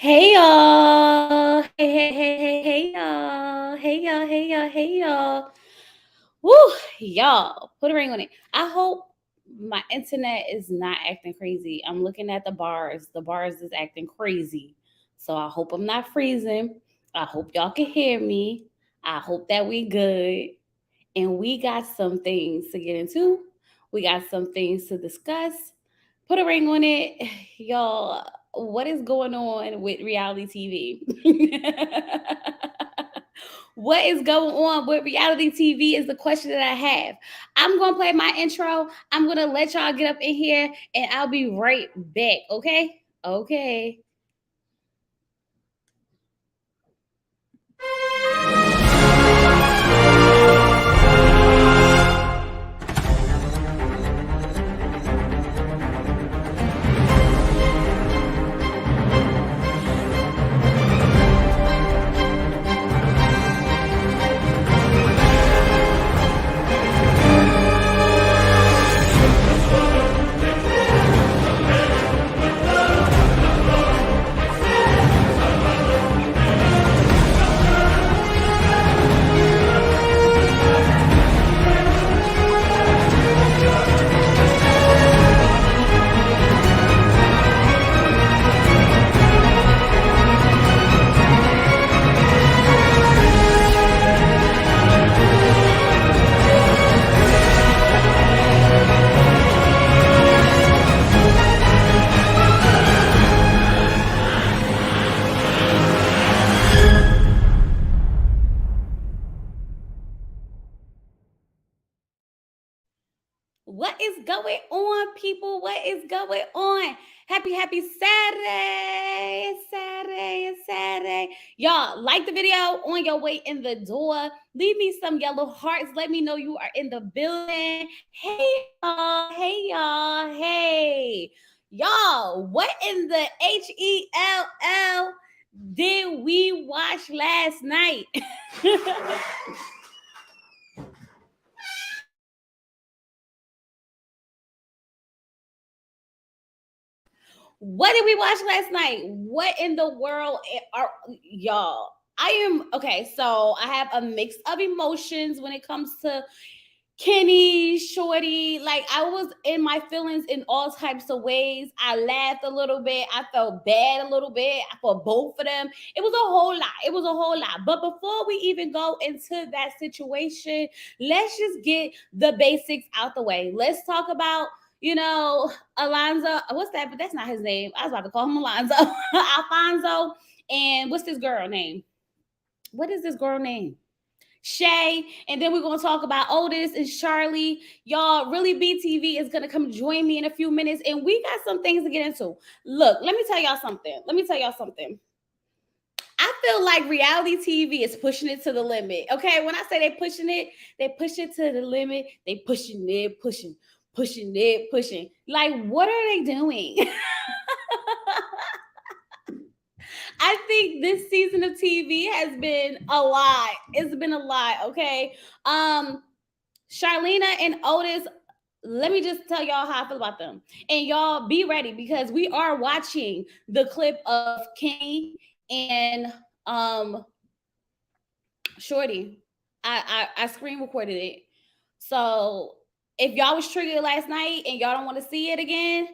Hey y'all. Hey y'all. Hey y'all. Woo, y'all. Put a ring on it. I hope my internet is not acting crazy. I'm looking at the bars. The bars is acting crazy. So I hope I'm not freezing. I hope y'all can hear me. I hope that we good. And we got some things to get into. We got some things to discuss. Put a ring on it. Y'all, what is going on with reality TV? What is going on with reality TV is the question that I have. I'm going to play my intro. I'm going to let y'all get up in here and I'll be right back. Okay? Okay. What is going on, people? What is going on? Happy Saturday. It's Saturday. It's Saturday. Y'all, like the video on your way in the door. Leave me some yellow hearts. Let me know you are in the building. Hey, y'all. Hey, y'all. Hey. Y'all, what in the HELL did we watch last night? What did we watch last night? What in the world are y'all? I am okay. So I have a mix of emotions when it comes to Kenny, Shorty. Like I was in my feelings in all types of ways. I laughed a little bit. I felt bad a little bit for both of them. It was a whole lot. It was a whole lot. But before we even go into that situation, let's just get the basics out the way. Let's talk about Alonzo. What's that? But that's not his name. I was about to call him Alonzo. Alfonso. And what's this girl name? What is this girl name? Shay, and then we're gonna talk about Otis and Charlie. Y'all, really BTV is gonna come join me in a few minutes, and we got some things to get into. Look, let me tell y'all something. I feel like reality TV is pushing it to the limit. Okay, when I say they push it to the limit. They pushing it, pushing. Like, what are they doing? I think this season of TV has been a lot. It's been a lot, okay? Charlena and Otis, let me just tell y'all how I feel about them. And y'all be ready because we are watching the clip of Kenny and Shorty. I screen recorded it. So if y'all was triggered last night and y'all don't want to see it again,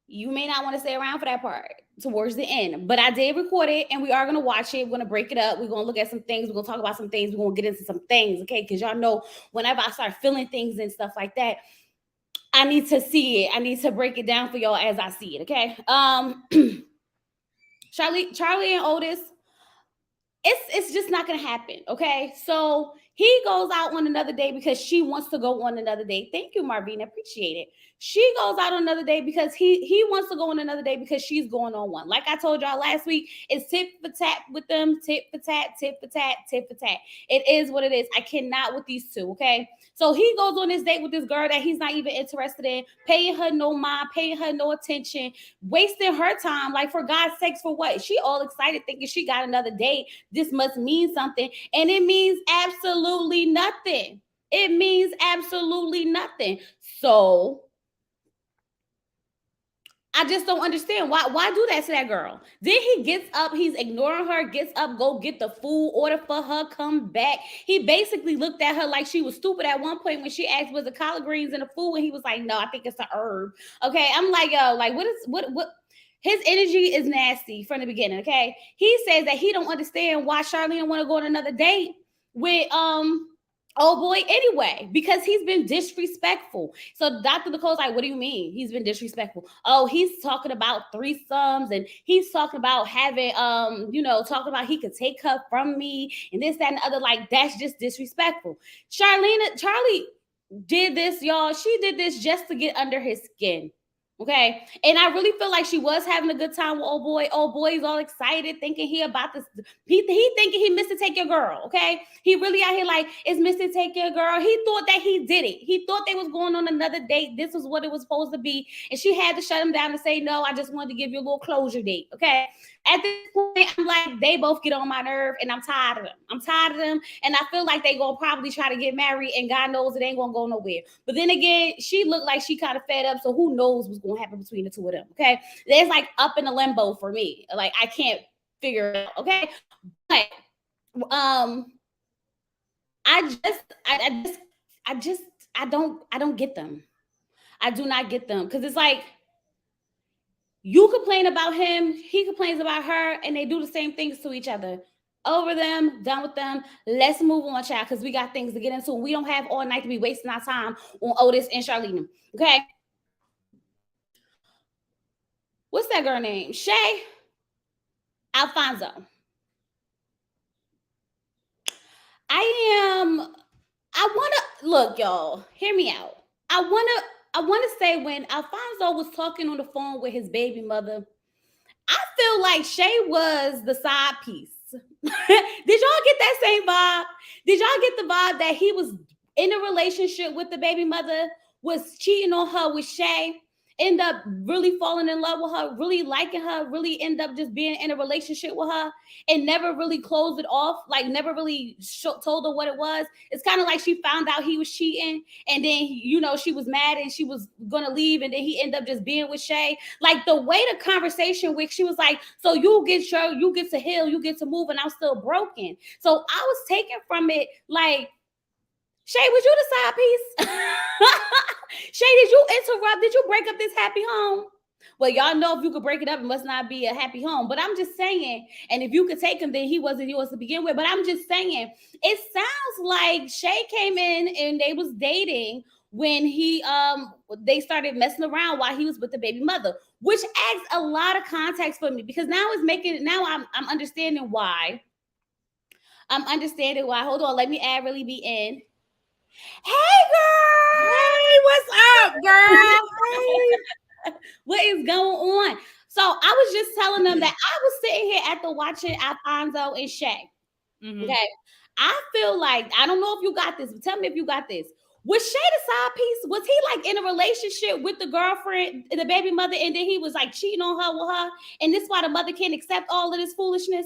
you may not want to stay around for that part towards the end. But I did record it and we are going to watch it. We're going to break it up. We're going to look at some things. We're going to talk about some things. We're going to get into some things, okay? Because y'all know whenever I start feeling things and stuff like that, I need to see it. I need to break it down for y'all as I see it, okay? Charlie and Otis, it's just not gonna happen, okay? So he goes out on another day because she wants to go on another day. Thank you, Marvina, appreciate it. She goes out on another day because he wants to go on another day because she's going on one. Like I told y'all last week, it's tit for tat with them, tit for tat, tit for tat, tit for tat. It is what it is. I cannot with these two, okay? So he goes on this date with this girl that he's not even interested in, paying her no mind, paying her no attention, wasting her time. Like, for God's sakes, for what? She all excited thinking she got another date. This must mean something. And it means absolutely nothing. It means absolutely nothing. So I just don't understand why do that to that girl. Then he gets up, he's ignoring her, gets up, go get the food, order for her, come back. He basically looked at her like she was stupid at one point when she asked was the collard greens in the food, and he was like, no, I think it's a herb. Okay, I'm like, yo, like what his energy is nasty from the beginning. Okay, he says that he don't understand why Charlene want to go on another date with old boy anyway, because he's been disrespectful. So Dr. Nicole's like, what do you mean he's been disrespectful? Oh, he's talking about threesomes, and he's talking about having talking about he could take her from me and this, that, and the other. Like, that's just disrespectful. Charlie did this, y'all. She did this just to get under his skin. Okay. And I really feel like she was having a good time with old boy. Old boy's all excited, thinking he about this. He thinking he missed to take your girl. Okay. He really out here like, it's missed to take your girl. He thought that he did it. He thought they was going on another date. This was what it was supposed to be. And she had to shut him down and say, no, I just wanted to give you a little closure date. Okay. At this point, I'm like, they both get on my nerve, and I'm tired of them. And I feel like they gonna probably try to get married, and God knows it ain't gonna go nowhere. But then again, she looked like she kind of fed up, so who knows what's gonna happen between the two of them. Okay, it's like up in a limbo for me. Like, I can't figure it out. Okay, but I don't get them. I do not get them, because it's like, you complain about him, he complains about her, and they do the same things to each other. Over them, done with them. Let's move on, child, because we got things to get into. We don't have all night to be wasting our time on Otis and Charlene. Okay. What's that girl name? Shay? Alfonso. I want to, look, y'all, hear me out. I want to say, when Alfonso was talking on the phone with his baby mother, I feel like Shay was the side piece. Did y'all get that same vibe? Did y'all get the vibe that he was in a relationship with the baby mother, was cheating on her with Shay, end up really falling in love with her, really liking her, really end up just being in a relationship with her, and never really closed it off, like never really told her what it was? It's kind of like she found out he was cheating, and then, she was mad and she was gonna leave, and then he ended up just being with Shay. Like, the way the conversation with, she was like, so you get to heal, you get to move, and I'm still broken. So I was taken from it like, Shay, was you the side piece? Shay, did you interrupt? Did you break up this happy home? Well, y'all know if you could break it up, it must not be a happy home. But I'm just saying, and if you could take him, then he wasn't yours to begin with. But I'm just saying, it sounds like Shay came in and they was dating when they started messing around while he was with the baby mother, which adds a lot of context for me, because now I'm understanding why. Hold on, let me add really be in. Hey, girl. Hey, what's up, girl? Hey. What is going on? So I was just telling them that I was sitting here after watching Alfonso and Shay. Mm-hmm. Okay. I feel like, I don't know if you got this, but tell me if you got this. Was Shay the side piece? Was he like in a relationship with the girlfriend, the baby mother, and then he was like cheating on her with her? And this is why the mother can't accept all of this foolishness?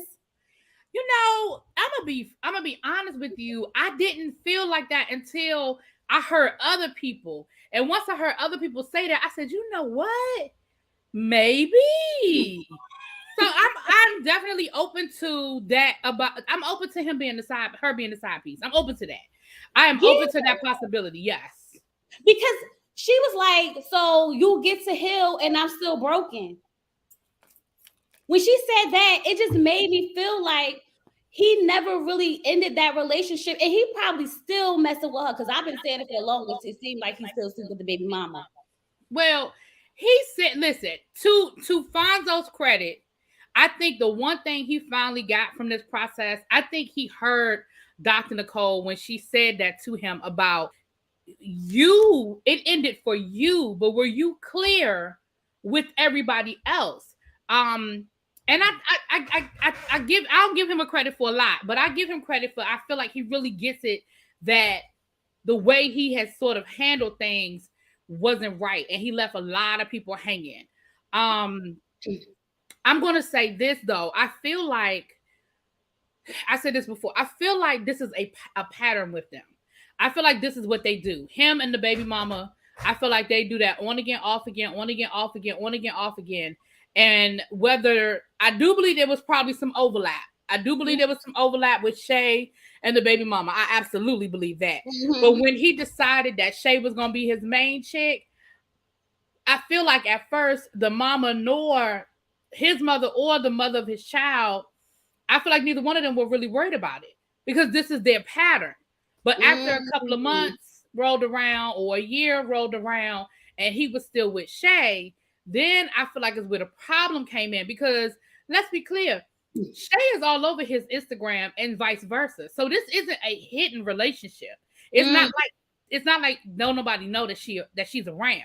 I'm gonna be honest with you. I didn't feel like that until I heard other people. And once I heard other people say that, I said, you know what? Maybe. So I'm definitely open to that. I'm open to her being the side piece. I'm open to that. I am open to that possibility. Yes. Because she was like, so you get to heal and I'm still broken. When she said that, it just made me feel like he never really ended that relationship, and he probably still messing with her, because I've been saying it for the longest. It seemed like he's still sleeping with the baby mama. Well, he said, listen, to Fonzo's credit, I think the one thing he finally got from this process, I think he heard Dr. Nicole when she said that to him about you. It ended for you, but were you clear with everybody else? And I don't give him a credit for a lot, but I give him credit for, I feel like he really gets it, that the way he has sort of handled things wasn't right, and he left a lot of people hanging. I'm going to say this though. I feel like, I said this before, I feel like this is a pattern with them. I feel like this is what they do. Him and the baby mama, I feel like they do that on again, off again, on again, off again, on again, off again. And whether I do believe there was probably some overlap. I do believe there was some overlap with Shay and the baby mama. I absolutely believe that. Mm-hmm. But when he decided that Shay was gonna be his main chick, I feel like at first the mama nor his mother or the mother of his child, I feel like neither one of them were really worried about it because this is their pattern. But after a couple of months rolled around or a year rolled around and he was still with Shay, then I feel like it's where the problem came in because let's be clear, Shay is all over his Instagram and vice versa. So this isn't a hidden relationship. It's not like nobody know that she's around.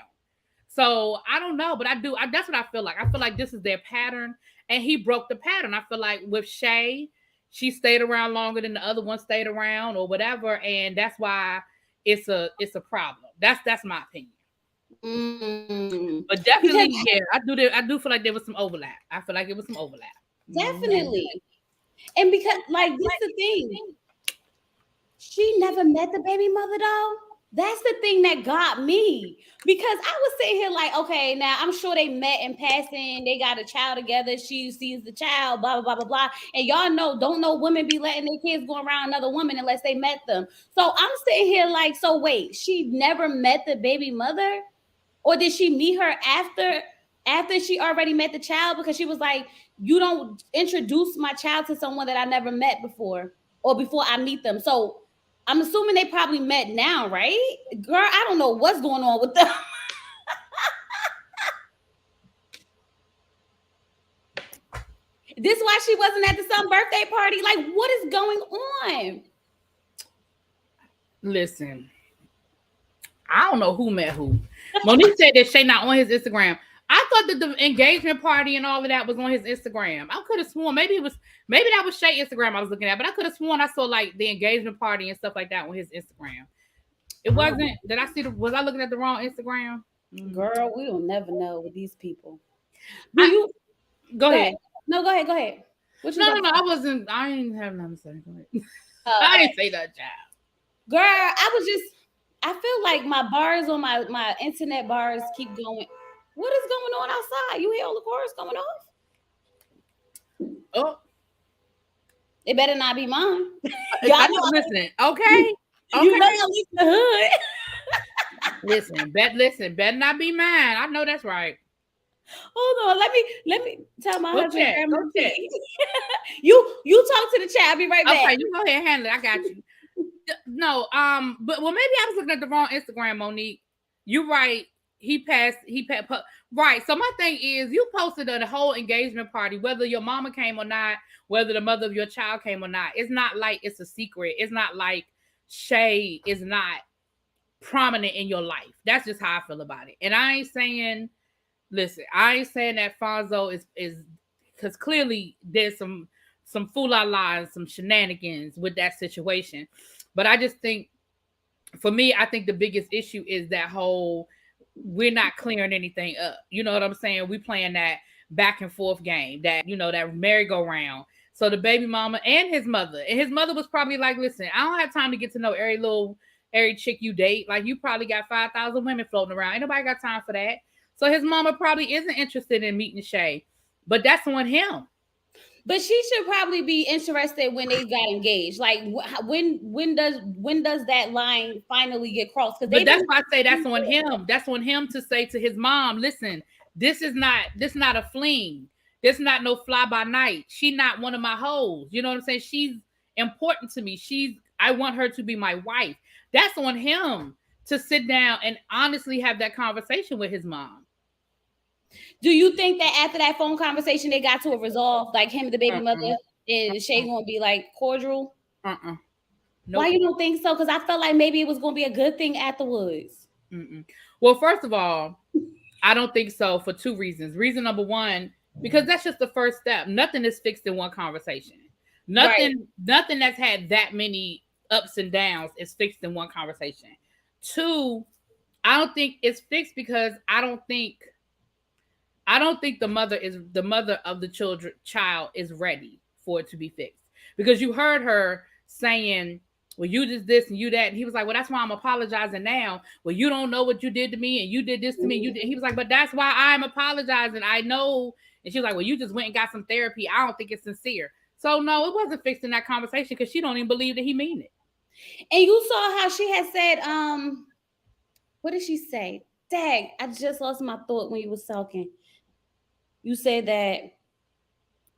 So I don't know, but that's what I feel like. I feel like this is their pattern, and he broke the pattern. I feel like with Shay, she stayed around longer than the other one stayed around, or whatever, and that's why it's a problem. That's my opinion. But definitely, yeah, I do feel like there was some overlap. I feel like it was some overlap. Definitely, and because like this is the thing, she never met the baby mother though. That's the thing that got me because I was sitting here like, okay, now I'm sure they met in passing. They got a child together. She sees the child, blah, blah, blah, blah, blah. And y'all don't know women be letting their kids go around another woman unless they met them. So I'm sitting here like, so wait, she never met the baby mother? Or did she meet her after she already met the child? Because she was like, you don't introduce my child to someone that I never met before or before I meet them. So I'm assuming they probably met now, right? Girl, I don't know what's going on with them. This why she wasn't at the some birthday party. Like, what is going on? Listen, I don't know who met who. Monique said that Shay not on his Instagram. I thought that the engagement party and all of that was on his Instagram. I could have sworn maybe that was Shay Instagram I was looking at, but I could have sworn I saw like the engagement party and stuff like that on his Instagram. It wasn't. Did I see was I looking at the wrong Instagram? Girl, we will never know with these people. Go ahead. No, go ahead. No, I wasn't. I didn't have nothing to say. Go ahead. I didn't say that, child. Girl, I feel like my bars on my internet bars keep going. What is going on outside? You hear all the chorus going off? Oh, it better not be mine. Y'all know, listen, okay. You know I leave the hood. listen, better not be mine. I know that's right. Hold on, let me tell my husband. Go check. You talk to the chat. I'll be right back. Okay, you go ahead and handle it. I got you. No, but maybe I was looking at the wrong Instagram, Monique. You're right. He passed. Right. So my thing is, you posted the whole engagement party, whether your mama came or not, whether the mother of your child came or not. It's not like it's a secret. It's not like Shay is not prominent in your life. That's just how I feel about it. And I ain't saying that Fonzo is because clearly there's some fool-la-la and some shenanigans with that situation. But I just think, for me, I think the biggest issue is that whole we're not clearing anything up. You know what I'm saying? We playing that back and forth game, that that merry-go-round. So the baby mama and his mother was probably like, listen, I don't have time to get to know every chick you date. Like, you probably got 5,000 women floating around. Ain't nobody got time for that. So his mama probably isn't interested in meeting Shay, but that's on him. But she should probably be interested when they got engaged. Like, when does that line finally get crossed? But that's why I say that's on him. That's on him to say to his mom, listen, this not a fling. This not no fly by night. She not one of my hoes. You know what I'm saying? She's important to me. I want her to be my wife. That's on him to sit down and honestly have that conversation with his mom. Do you think that after that phone conversation they got to a resolve, like him and the baby mother, and Shay gonna be like cordial? Nope. Why you don't think so? Because I felt like maybe it was gonna be a good thing afterwards. Well, first of all, I don't think so for two reasons. Reason number one, because that's just the first step. Nothing is fixed in one conversation. Nothing that's had that many ups and downs is fixed in one conversation. Two, I don't think it's fixed because I don't think the mother of the child is ready for it to be fixed. Because you heard her saying well, you just this and you that. And he was like, well, that's why I'm apologizing now. Well, you don't know what you did to me and you did this to me. He was like, but that's why I'm apologizing. I know. And she was like, well, you just went and got some therapy. I don't think it's sincere. So no, it wasn't fixing that conversation because she don't even believe that he mean it. And you saw how she had said, what did she say? Dang, I just lost my thought when you was talking. You said that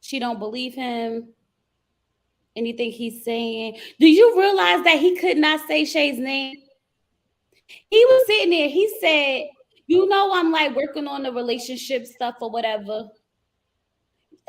she don't believe him, anything he's saying. Do you realize that he could not say Shay's name? He was sitting there. He said, you know, I'm like working on the relationship stuff or whatever.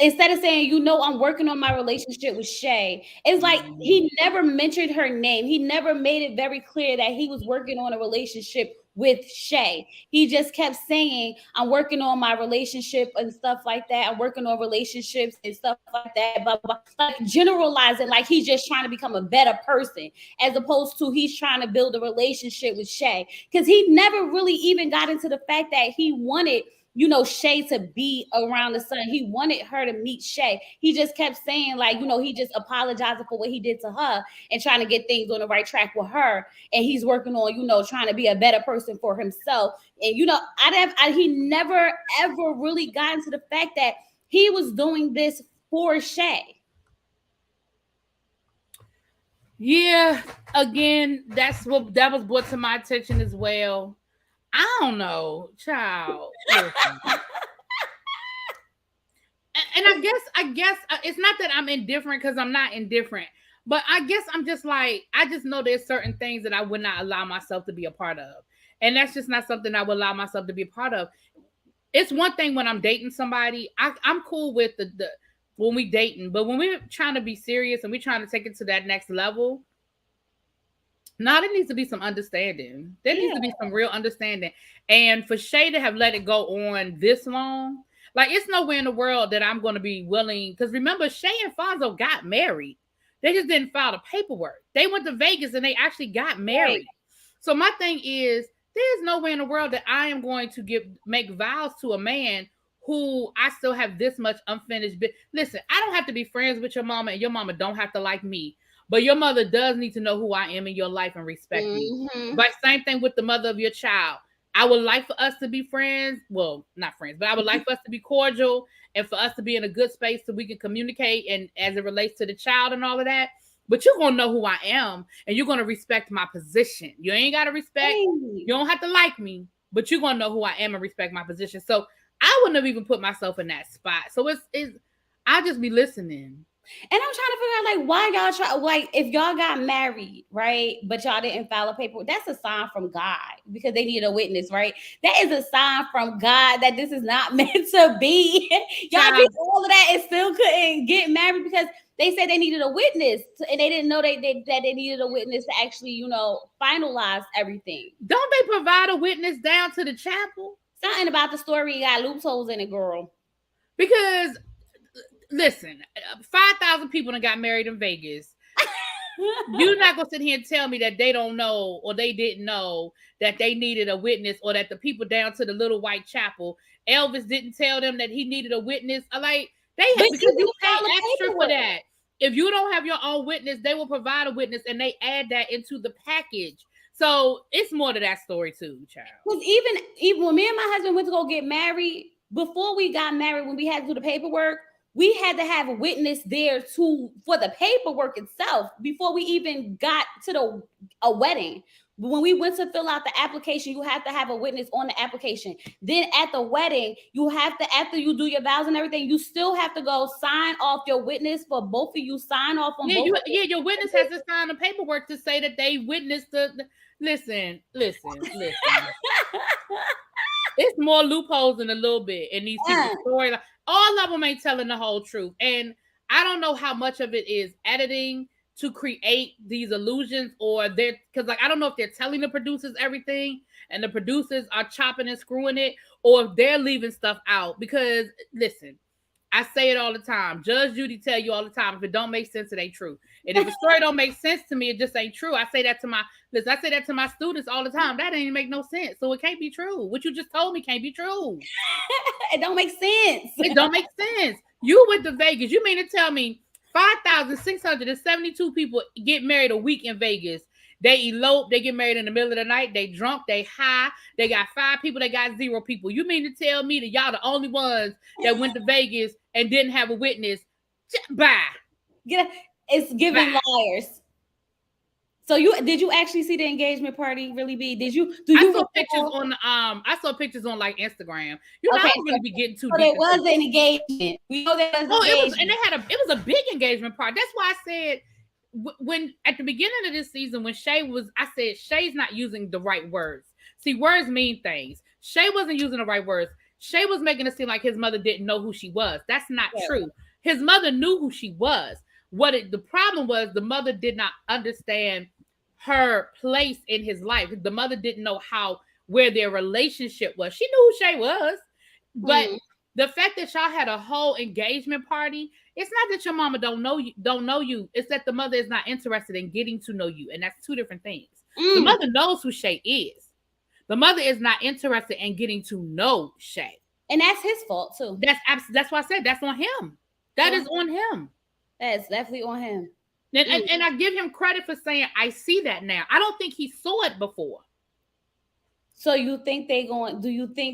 Instead of saying, you know, I'm working on my relationship with Shay, it's like he never mentioned her name. He never made it very clear that he was working on a relationship with Shay. He just kept saying, I'm working on my relationship and stuff like that. I'm working on relationships and stuff like that. Blah, blah, blah. Like generalize it like he's just trying to become a better person, as opposed to he's trying to build a relationship with Shay. Because he never really even got into the fact that he wanted, you know, Shay to be around the son. He wanted her to meet Shay. He just kept saying, like, you know, he just apologizing for what he did to her and trying to get things on the right track with her. And he's working on, you know, trying to be a better person for himself. And, you know, he never, ever really got into the fact that he was doing this for Shay. Yeah, again, that was brought to my attention as well. I don't know, child. And I guess it's not that I'm indifferent because I'm not indifferent, but I guess I'm just like, I just know there's certain things that I would not allow myself to be a part of. And that's just not something I would allow myself to be a part of. It's one thing when I'm dating somebody, I'm cool with the when we dating, but when we're trying to be serious and we're trying to take it to that next level, no, there needs to be some understanding. There needs to be some real understanding. And for Shay to have let it go on this long, like it's nowhere in the world that I'm going to be willing. Because remember, Shay and Fonzo got married. They just didn't file the paperwork. They went to Vegas and they actually got married. Right. So my thing is, there's nowhere in the world that I am going to make vows to a man who I still have this much unfinished. Listen, I don't have to be friends with your mama and your mama don't have to like me. But your mother does need to know who I am in your life and respect me. But same thing with the mother of your child. I would like for us to be friends. Well, not friends, but I would like for us to be cordial and for us to be in a good space so we can communicate and as it relates to the child and all of that. But you're going to know who I am and you're going to respect my position. You ain't got to respect. You don't have to like me, but you're going to know who I am and respect my position. So I wouldn't have even put myself in that spot. So I'll just be listening. And I'm trying to figure out, like, why y'all try, like, if y'all got married, right, but y'all didn't file a paperwork, that's a sign from God because they needed a witness, right? That is a sign from God that this is not meant to be. Y'all did all of that and still couldn't get married because they said they needed a witness, and they didn't know that they needed a witness to actually, you know, finalize everything. Don't they provide a witness down to the chapel? Something about the story got loopholes in it, girl. Because listen, 5,000 people that got married in Vegas. You're not going to sit here and tell me that they don't know or they didn't know that they needed a witness or that the people down to the little white chapel, Elvis didn't tell them that he needed a witness. Like, because you pay extra for that. If you don't have your own witness, they will provide a witness and they add that into the package. So it's more to that story too, child. Because even when me and my husband went to go get married, before we got married, when we had to do the paperwork, we had to have a witness there for the paperwork itself before we even got to a wedding. When we went to fill out the application, you have to have a witness on the application. Then at the wedding, you have to, after you do your vows and everything, you still have to go sign off your witness for both of you. Sign off on both. Your witness has to sign the paperwork to say that they witnessed the listen. It's more loopholes in a little bit in these people's story. All of them ain't telling the whole truth. And I don't know how much of it is editing to create these illusions or because like I don't know if they're telling the producers everything and the producers are chopping and screwing it or if they're leaving stuff out. Because listen, I say it all the time. Judge Judy tell you all the time, if it don't make sense, it ain't true. And if a story don't make sense to me, it just ain't true. I say that to my students all the time. That ain't make no sense. So it can't be true. What you just told me can't be true. It don't make sense. It don't make sense. You went to Vegas. You mean to tell me 5,672 people get married a week in Vegas. They elope, they get married in the middle of the night, they drunk, they high, they got 5 people, they got 0 people. You mean to tell me that y'all the only ones that went to Vegas and didn't have a witness? Bye. It's giving liars. So did you actually see the engagement party really be? I saw pictures on like Instagram. You know, I don't really be getting too deep. There was an engagement. We know there was an engagement. It was a big engagement party. That's why I said when at the beginning of this season, when I said Shay's not using the right words. See, words mean things. Shay wasn't using the right words. Shay was making it seem like his mother didn't know who she was. That's not true. His mother knew who she was. The problem was the mother did not understand her place in his life. The mother didn't know where their relationship was. She knew who Shay was, but the fact that y'all had a whole engagement party, it's not that your mama don't know you. It's that the mother is not interested in getting to know you, and that's two different things. The mother knows who Shay is. The mother is not interested in getting to know Shay, and that's his fault too. That's why I said that's on him. That is on him. That's definitely on him. And I give him credit for saying, I see that now. I don't think he saw it before. So do you think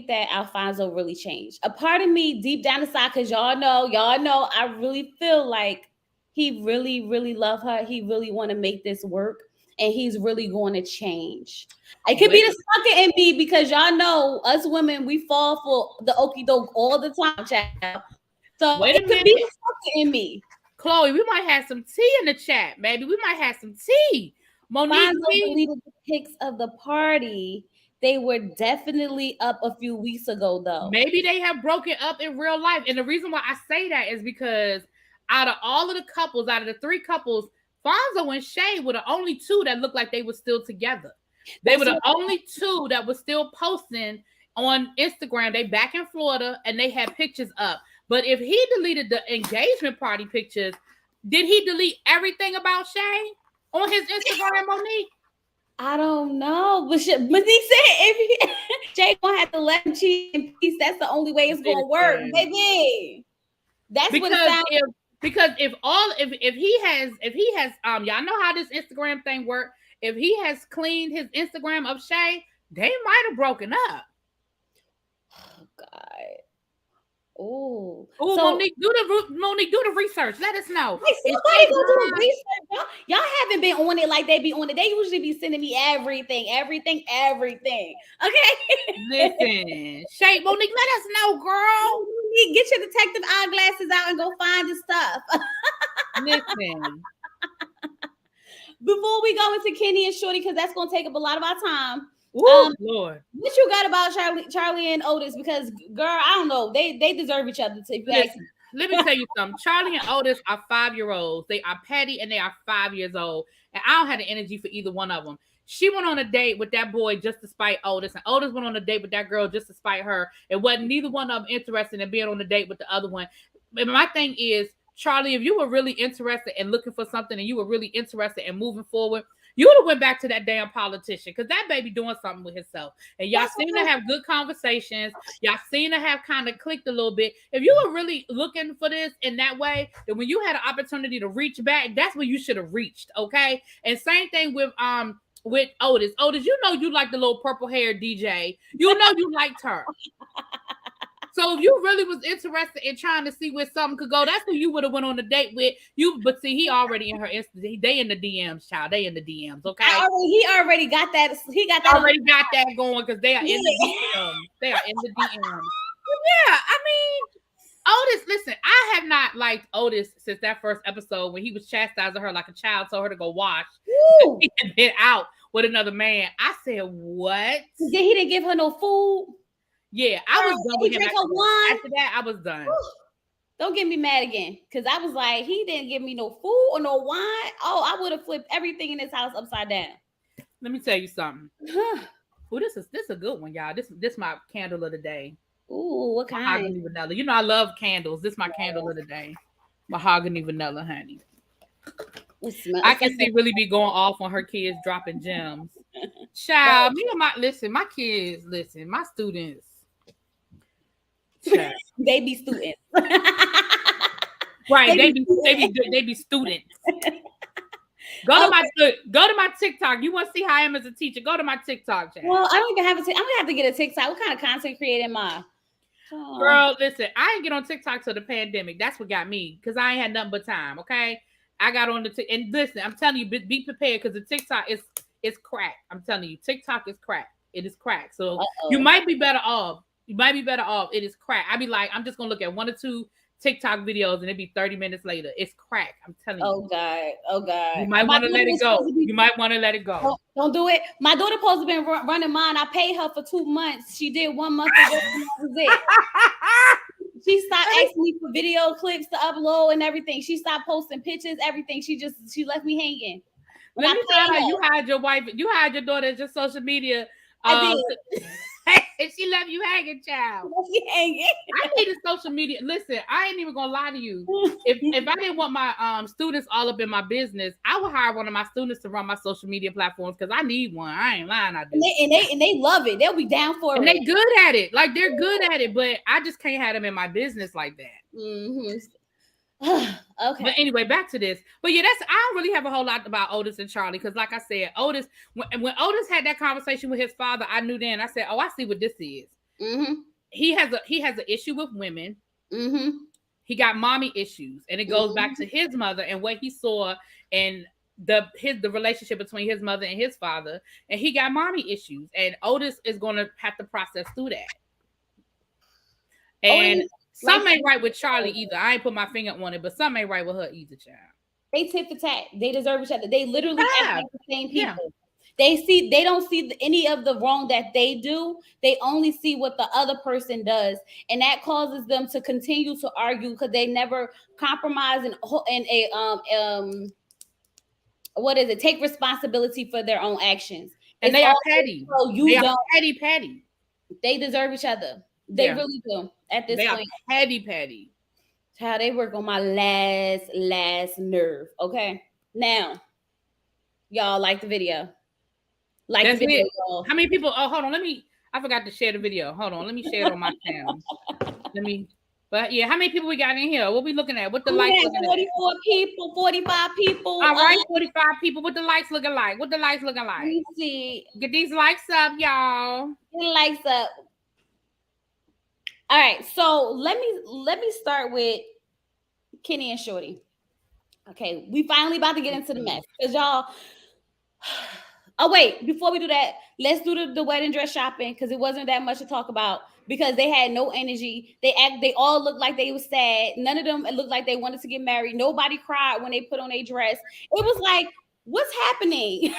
that Alfonso really changed? A part of me deep down inside, because y'all know, I really feel like he really, really love her. He really want to make this work, and he's really going to change. It could be the sucker in me, because y'all know us women, we fall for the okie doke all the time, child. So it could be the sucker in me. Chloe, we might have some tea in the chat. Maybe we might have some tea. Monique deleted the pics of the party. They were definitely up a few weeks ago, though. Maybe they have broken up in real life. And the reason why I say that is because out of all of the couples, out of the 3 couples, Fonzo and Shay were the only 2 that looked like they were still together. They were the only 2 that were still posting on Instagram. They back in Florida and they had pictures up. But if he deleted the engagement party pictures, did he delete everything about Shay on his Instagram, Monique? I don't know. But Monique said if Shay gonna have to let him cheat in peace, that's the only way it's gonna work, baby. That's because what it sounds. Because if he has y'all know how this Instagram thing works. If he has cleaned his Instagram of Shay, they might have broken up. Oh God. Oh, Monique, do the research. Let us know. Somebody go do the research. Y'all haven't been on it like they be on it. They usually be sending me everything. Okay. Listen, Shay, Monique, let us know, girl. Get your detective eyeglasses out and go find the stuff. Listen. Before we go into Kenny and Shorty, because that's gonna take up a lot of our time. Lord, what you got about Charlie and Otis? Because girl, I don't know, they deserve each other. Let me tell you something. Charlie and Otis are 5-year-olds. They are petty and they are 5 years old. And I don't have the energy for either one of them. She went on a date with that boy just to spite Otis, and Otis went on a date with that girl just to spite her. It wasn't neither one of them interested in being on a date with the other one. But my thing is, Charlie, if you were really interested in looking for something and you were really interested in moving forward, you would have went back to that damn politician, because that baby doing something with himself. And y'all seem to have good conversations. Y'all seem to have kind of clicked a little bit. If you were really looking for this in that way, then when you had an opportunity to reach back, that's where you should have reached, okay? And same thing with Otis. Otis, you know you like the little purple hair DJ. You know you liked her. So if you really was interested in trying to see where something could go, that's who you would have went on a date with. But see, he already in her Insta. They in the DMs, child. They in the DMs, okay? He already got that. He got that. Already got that going, because they are in the DMs. They are in the DMs. Yeah, I mean, Otis, listen, I have not liked Otis since that first episode when he was chastising her like a child, told her to go wash. He had been out with another man. I said, what? He didn't give her no food. Yeah, I was done with him. After that, I was done. Don't get me mad again, because I was like, he didn't give me no food or no wine. Oh, I would have flipped everything in this house upside down. Let me tell you something. Oh, this is a good one, y'all. This my candle of the day. Ooh, what kind? Mahogany vanilla. You know I love candles. This is my candle of the day. Mahogany vanilla, honey. I can see really be going off on her kids dropping gems. Child, my kids, my students. Baby students. Right. They be students. Go to my TikTok. You want to see how I am as a teacher? Go to my TikTok channel. Well, I don't even have I'm gonna have to get a TikTok. What kind of content creating my girl? Listen, I didn't get on TikTok till the pandemic. That's what got me because I ain't had nothing but time. Okay, I got on and listen. I'm telling you, be prepared because the TikTok is crack. I'm telling you, TikTok is crack. It is crack. So you might be better off. It is crack. I be like, I'm just gonna look at 1 or 2 TikTok videos and it'd be 30 minutes later. It's crack. I'm telling you. Oh God. You might want to let it go. You might want to let it go. Don't do it. My daughter supposed to been running mine. I paid her for 2 months. She did 1 month ago. That was it. She stopped asking me for video clips to upload and everything. She stopped posting pictures, everything. She left me hanging. Let me tell her, you hired your wife, you hired your daughter as your social media. I did. And she left you hanging, child. Hanging. I need a social media. Listen, I ain't even gonna lie to you. If I didn't want my students all up in my business, I would hire one of my students to run my social media platforms because I need one. I ain't lying. I do. And they love it. They'll be down for it. And they good at it. Like they're good at it, but I just can't have them in my business like that. Mm-hmm. Okay. But anyway, back to this. But yeah, I don't really have a whole lot about Otis and Charlie because, like I said, Otis, when Otis had that conversation with his father, I knew then. I said, "Oh, I see what this is." Mm-hmm. He has an issue with women. Mm-hmm. He got mommy issues, and it goes back to his mother and what he saw and the relationship between his mother and his father, and he got mommy issues, and Otis is going to have to process through that. And some ain't right with Charlie either. I ain't put my finger on it, but some ain't right with her either, child. They tit for tat. They deserve each other. They literally act like the same people. Yeah. They don't see any of the wrong that they do. They only see what the other person does, and that causes them to continue to argue because they never compromise and take responsibility for their own actions. And they are petty. So they are petty. They deserve each other. They really do. At this point, they are petty. Child, they work on my last nerve. Okay, now y'all like the video. That's the video. Y'all. How many people? Oh, hold on. I forgot to share the video. Hold on. Let me share it on my channel. But yeah, how many people we got in here? What we looking at? What the likes looking 44 at? People, 45 people. All right, 45 people. What the likes looking like? Let me see. Get these likes up, y'all. Get the likes up. All right, so let me start with Kenny and Shorty. Okay, we finally about to get into the mess because y'all. Oh wait, before we do that, let's do the wedding dress shopping because it wasn't that much to talk about because they had no energy. They all looked like they were sad. None of them looked like they wanted to get married. Nobody cried when they put on a dress. It was like, what's happening?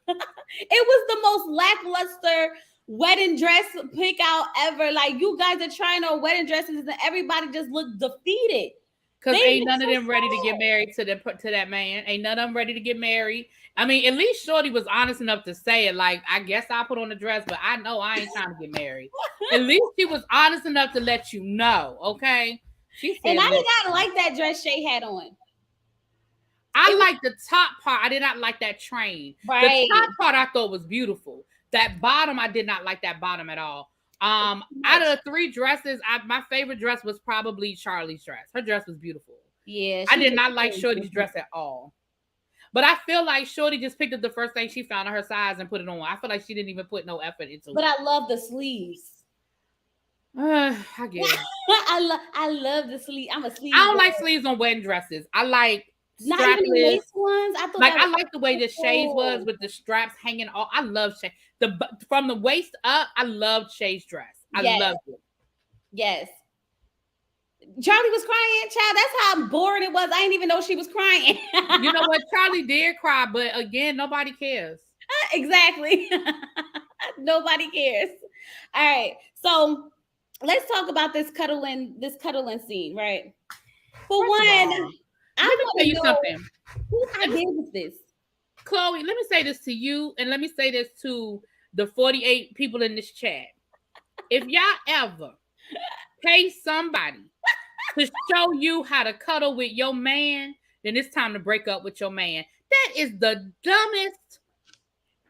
It was the most lackluster wedding dress pick out ever. Like, you guys are trying on wedding dresses and everybody just looked defeated. Because ain't none of them ready to get married to that man. Ain't none of them ready to get married. I mean, at least Shorty was honest enough to say it. Like, I guess I'll put on the dress, but I know I ain't trying to get married. At least she was honest enough to let you know, okay? She said, and I did not like that dress Shay had on. I like the top part. I did not like that train. Right. The top part I thought was beautiful. That bottom, I did not like that bottom at all. Out of the 3 dresses, my favorite dress was probably Charlie's dress. Her dress was beautiful. Yeah. I did not like Shorty's dress at all. But I feel like Shorty just picked up the first thing she found on her size and put it on. I feel like she didn't even put no effort into it. But I love the sleeves. I guess. I love the sleeve. I'm a sleeve. I don't like sleeves on wedding dresses. I like not even the waist ones. I like the way the Shay's was with the straps hanging off. I love Shay. From the waist up, I loved Shay's dress. I loved it. Yes. Charlie was crying, child. That's how boring it was. I didn't even know she was crying. You know what? Charlie did cry, but again, nobody cares. Exactly. Nobody cares. All right. So let's talk about this cuddling scene, right? For one, I want to know something. Whose idea was this? Chloe, let me say this to you, and let me say this to the 48 people in this chat. If y'all ever pay somebody to show you how to cuddle with your man, then it's time to break up with your man. That is the dumbest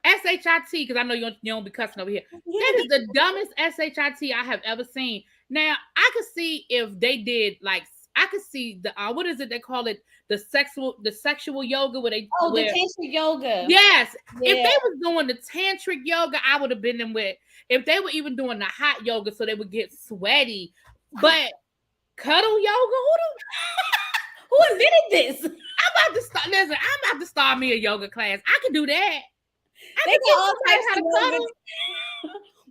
SHIT, because I know you don't be cussing over here. That is the dumbest SHIT I have ever seen. Now, I could see if they did, like, I could see the what is it they call it, the sexual yoga where they the tantric yoga. Yes, yeah. If they was doing the tantric yoga, I would have been in with. If they were even doing the hot yoga, so they would get sweaty, but cuddle yoga, who invented this? I'm about to start. Listen, I'm about to start me a yoga class. I can do that. They got all types of yoga.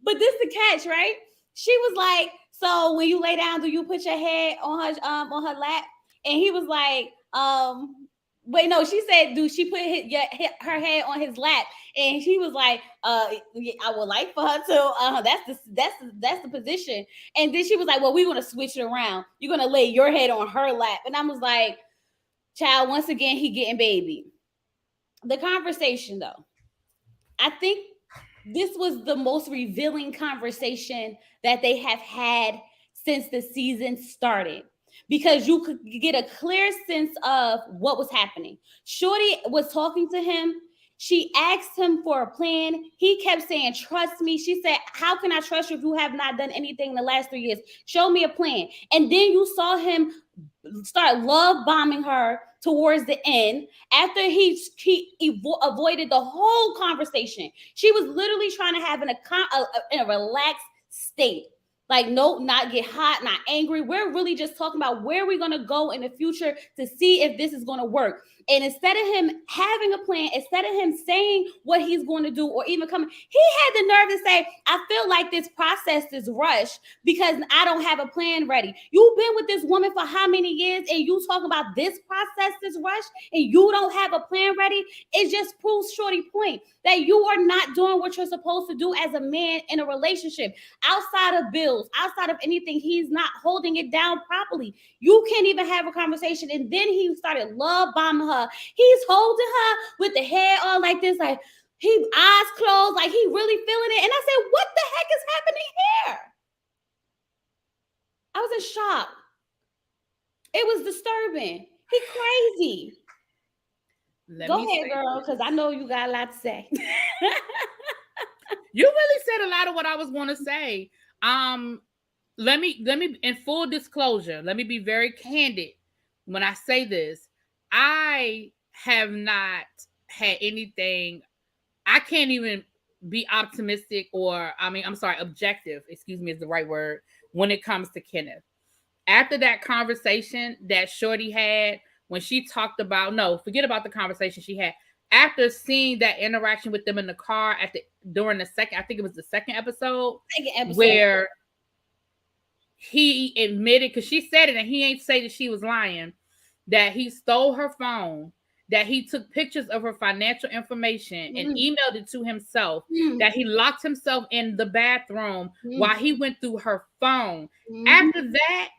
But this the catch, right? She was like, so when you lay down, do you put your head on her lap? And he was like, wait, no, she said, do she put her head on his lap? And he was like, I would like for her to. That's the position. And then she was like, well, we're gonna switch it around. You're gonna lay your head on her lap. And I was like, child, once again, he getting baby. The conversation, though, I think this was the most revealing conversation that they have had since the season started, because you could get a clear sense of what was happening. Shorty was talking to him. She asked him for a plan. He kept saying, trust me. She said, how can I trust you if you have not done anything in the last 3 years? Show me a plan. And then you saw him start love bombing her towards the end after he avoided the whole conversation. She was literally trying to have in a relaxed state. Like, no, not get hot, not angry. We're really just talking about where we're going to go in the future to see if this is going to work. And instead of him having a plan, instead of him saying what he's going to do or even coming, he had the nerve to say, I feel like this process is rushed because I don't have a plan ready. You've been with this woman for how many years and you talk about this process is rushed and you don't have a plan ready? It just proves Shorty point that you are not doing what you're supposed to do as a man in a relationship. Outside of bills, outside of anything, he's not holding it down properly. You can't even have a conversation. And then he started love bombing her. He's holding her with the hair all like this, like he eyes closed, like he really feeling it. And I said, what the heck is happening here? I was in shock. It was disturbing. He crazy. Go ahead, girl, because I know you got a lot to say. You really said a lot of what I was going to say. Let me, in full disclosure, let me be very candid when I say this. I have not had anything. I can't even be optimistic objective, excuse me, is the right word, when it comes to Kenneth. After that conversation that Shorty had, when she talked about, no, forget about the conversation she had. After seeing that interaction with them in the car during the second, I think it was the second episode. Where he admitted, because she said it and he ain't say that she was lying, that he stole her phone, that he took pictures of her financial information and emailed it to himself, that he locked himself in the bathroom while he went through her phone. After that,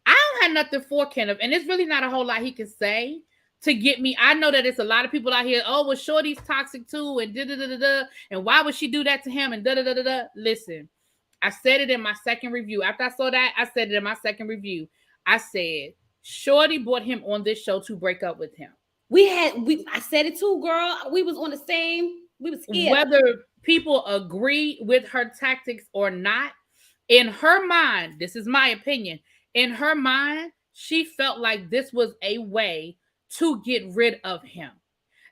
I don't have nothing for Kenneth, and it's really not a whole lot he can say to get me. I know that it's a lot of people out here, oh, well, Shorty's toxic too, and da-da-da-da-da, and why would she do that to him, and da-da-da-da-da. Listen, I said it in my second review. After I saw that, I said it in my second review. I said, Shorty brought him on this show to break up with him. I said it too, girl. We was on the same. We was here. Whether people agree with her tactics or not, in her mind, this is my opinion, in her mind, she felt like this was a way to get rid of him.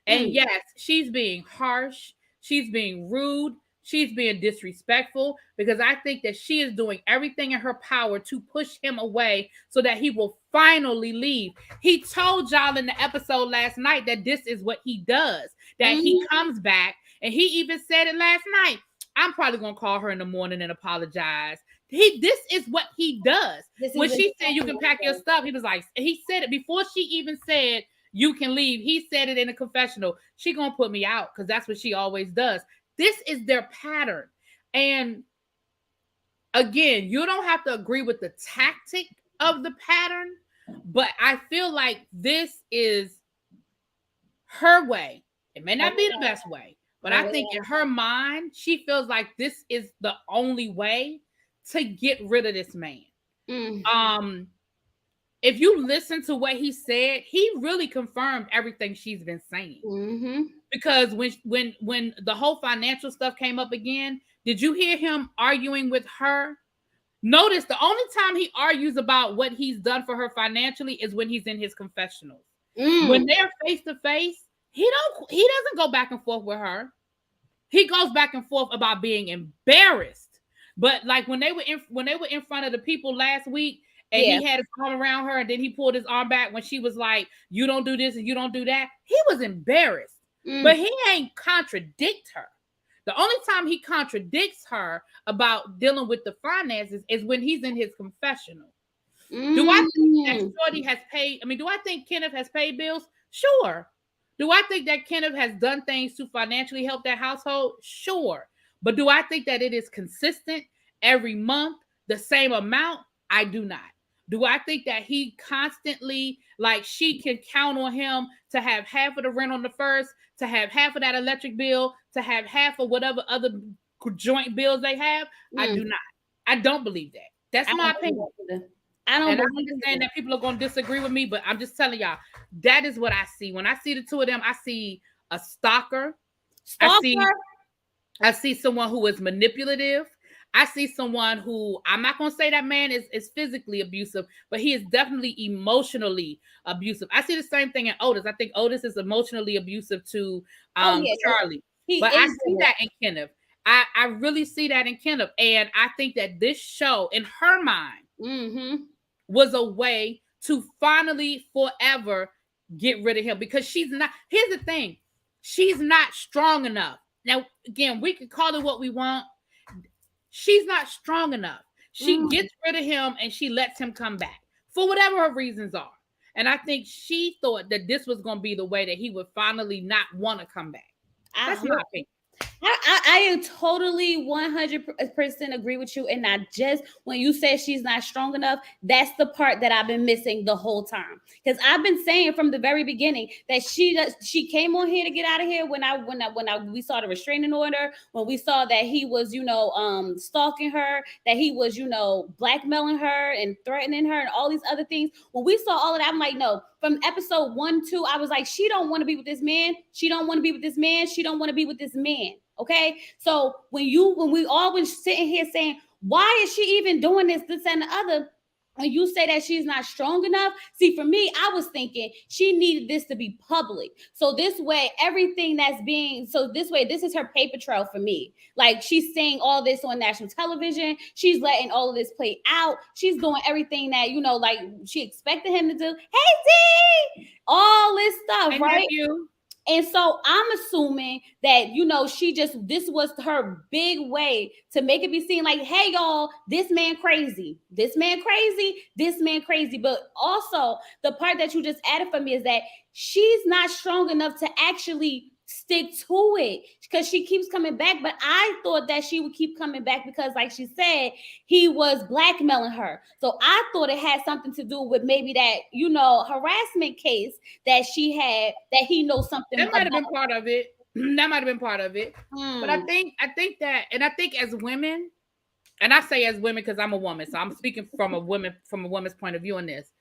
And yes, she's being harsh. She's being rude. She's being disrespectful, because I think that she is doing everything in her power to push him away so that he will finally leave. He told y'all in the episode last night that this is what he does, that he comes back, and he even said it last night. I'm probably going to call her in the morning and apologize. This is what he does. When she said you can pack your stuff, he was like, he said it before she even said you can leave. He said it in a confessional. She going to put me out, because that's what she always does. This is their pattern. And again, you don't have to agree with the tactic of the pattern, but I feel like this is her way. It may not be the best way, but I think in her mind, she feels like this is the only way to get rid of this man. If you listen to what he said, he really confirmed everything she's been saying. Because when the whole financial stuff came up again, did you hear him arguing with her Notice the only time he argues about what he's done for her financially is when he's in his confessionals. When they're face to face, he doesn't go back and forth with her. He goes back and forth about being embarrassed. But like when they were in front of the people last week, and he had his arm around her, and then he pulled his arm back when she was like, "You don't do this and you don't do that." He was embarrassed, but he ain't contradict her. The only time he contradicts her about dealing with the finances is when he's in his confessional. Do I think that Shorty has paid? I mean, do I think Kenneth has paid bills? Sure. Do I think that Kenneth has done things to financially help that household? Sure. But do I think that it is consistent every month, the same amount? I do not. Do I think that he constantly, like, she can count on him to have half of the rent on the first, to have half of that electric bill, to have half of whatever other joint bills they have? I do not. I don't believe that. That's my opinion. I understand that people are going to disagree with me, but I'm just telling y'all, that is what I see. When I see the two of them, I see a stalker. I see someone who is manipulative. I see someone who, I'm not going to say that man is physically abusive, but he is definitely emotionally abusive. I see the same thing in Otis. I think Otis is emotionally abusive to Charlie. But I see that in Kenneth. I really see that in Kenneth. And I think that this show, in her mind, was a way to finally forever get rid of him, because she's not. Here's the thing. She's not strong enough. Now, again, we can call it what we want. She's not strong enough. She gets rid of him and she lets him come back for whatever her reasons are. And I think she thought that this was going to be the way that he would finally not want to come back. That's my opinion. I totally 100% agree with you. And not just when you say she's not strong enough, that's the part that I've been missing the whole time. Because I've been saying from the very beginning that she came on here to get out of here when we saw the restraining order, when we saw that he was, stalking her, that he was, blackmailing her and threatening her and all these other things. When we saw all of that, I'm like, no. From episode 1, 2, I was like, she don't want to be with this man. She don't want to be with this man. She don't want to be with this man. Okay. So when we all been sitting here saying, why is she even doing this and the other? When you say that she's not strong enough, see, for me, I was thinking she needed this to be public. So this way, this is her paper trail for me. Like, she's saying all this on national television. She's letting all of this play out. She's doing everything that, like she expected him to do. Hey, D! All this stuff, right? And so I'm assuming that, this was her big way to make it be seen like, hey, y'all, this man crazy. This man crazy. This man crazy. But also the part that you just added for me is that she's not strong enough to actually stick to it, because she keeps coming back. But I thought that she would keep coming back because, like she said, he was blackmailing her. So I thought it had something to do with maybe that, harassment case that she had, that he knows something that might have been part of it. That might have been part of it. But I think that, and I think as women, and I say as women because I'm a woman, so I'm speaking from a woman's point of view on this.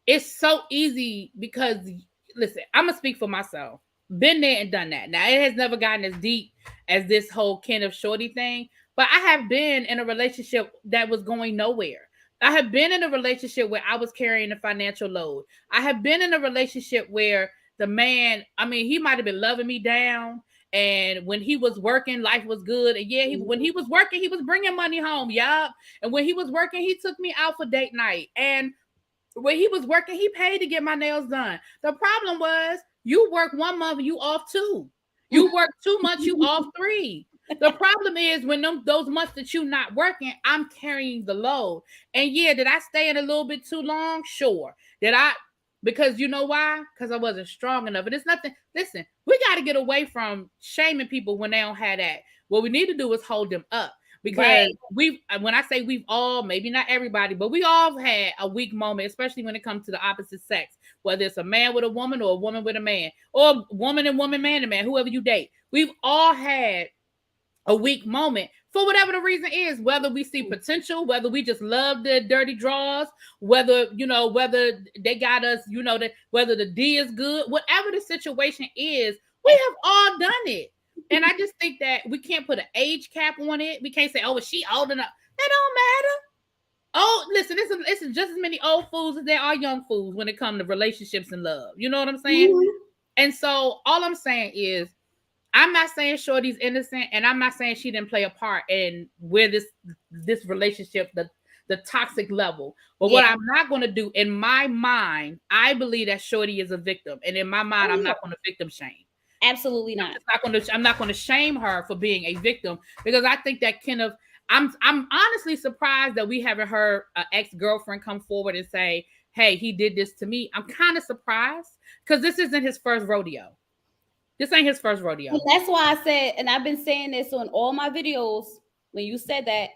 It's so easy because, listen, I'm gonna speak for myself. Been there and done that. Now, it has never gotten as deep as this whole Kenneth Shorty thing, but I have been in a relationship that was going nowhere. I have been in a relationship where I was carrying the financial load. I have been in a relationship where the man, he might have been loving me down, and when he was working, life was good. And when he was working, he was bringing money home. Yup. And when he was working, he took me out for date night. And when he was working, he paid to get my nails done. The problem was, you work 1 month, you off 2. You work 2 months, you off 3. The problem is when those months that you not working, I'm carrying the load. And did I stay in a little bit too long? Sure. Because you know why? Because I wasn't strong enough. And it's nothing. Listen, we got to get away from shaming people when they don't have that. What we need to do is hold them up. Because when I say we've all, maybe not everybody, but we all had a weak moment, especially when it comes to the opposite sex, whether it's a man with a woman or a woman with a man, or woman and woman, man and man, whoever you date. We've all had a weak moment for whatever the reason is, whether we see potential, whether we just love the dirty draws, whether they got us, whether the D is good, whatever the situation is, we have all done it. And I just think that we can't put an age cap on it. We can't say, oh, is she old enough? That don't matter. Oh, listen, it's just as many old fools as there are young fools when it comes to relationships and love. You know what I'm saying? Mm-hmm. And so all I'm saying is, I'm not saying Shorty's innocent, and I'm not saying she didn't play a part in where this relationship, the toxic level. But what Yeah. I'm not going to do, in my mind, I believe that Shorty is a victim, and in my mind, Oh, I'm yeah. not going to victim shame. Absolutely not. I'm not going to shame her for being a victim, because I think that I'm honestly surprised that we haven't heard an ex-girlfriend come forward and say, "Hey, he did this to me." I'm kind of surprised, because this isn't his first rodeo. This ain't his first And rodeo. that's why I said, and I've been saying this on all my videos when you said that,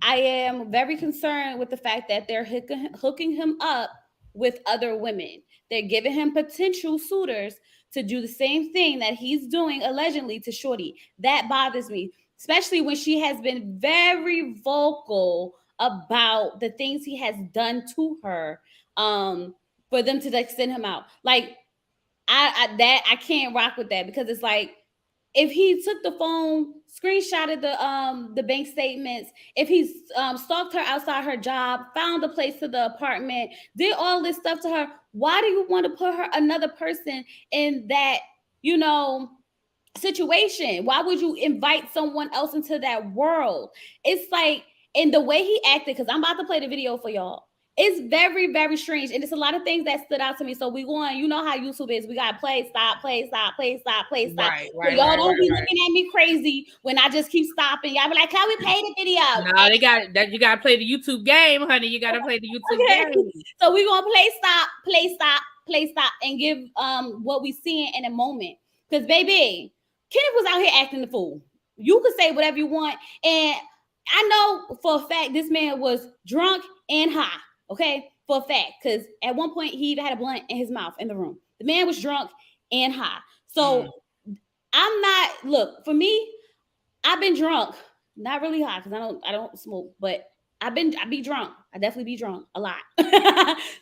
I am very concerned with the fact that they're hooking him up with other women. They're giving him potential suitors to do the same thing that he's doing allegedly to Shorty. That bothers me, especially when she has been very vocal about the things he has done to her, for them to like send him out. Like I can't rock with that, because it's like, if he took the phone, screenshotted the bank statements, if he stalked her outside her job, found a place to the apartment, did all this stuff to her, why do you want to put her another person in that, you know, situation? Why would you invite someone else into that world? It's like, in the way he acted, because I'm about to play the video for y'all. It's very, very strange. And it's a lot of things that stood out to me. So we going, you know how YouTube is. We got to play, stop, play, stop, play, stop, play, stop. Right, So right, y'all right, don't right, be right. looking at me crazy when I just keep stopping. Y'all be like, can we play the video? No, they got that. You got to play the YouTube game, honey. You got to play the YouTube Okay. game. So we gonna play, stop, play, stop, play, stop, and give what we seeing in a moment. Because baby, Kenneth was out here acting the fool. You could say whatever you want, and I know for a fact this man was drunk and high. Okay, for a fact, because at one point he even had a blunt in his mouth in the room. The man was drunk and high. So I'm not. Look, for me, I've been drunk, not really high because I don't smoke, but I be drunk. I definitely be drunk a lot.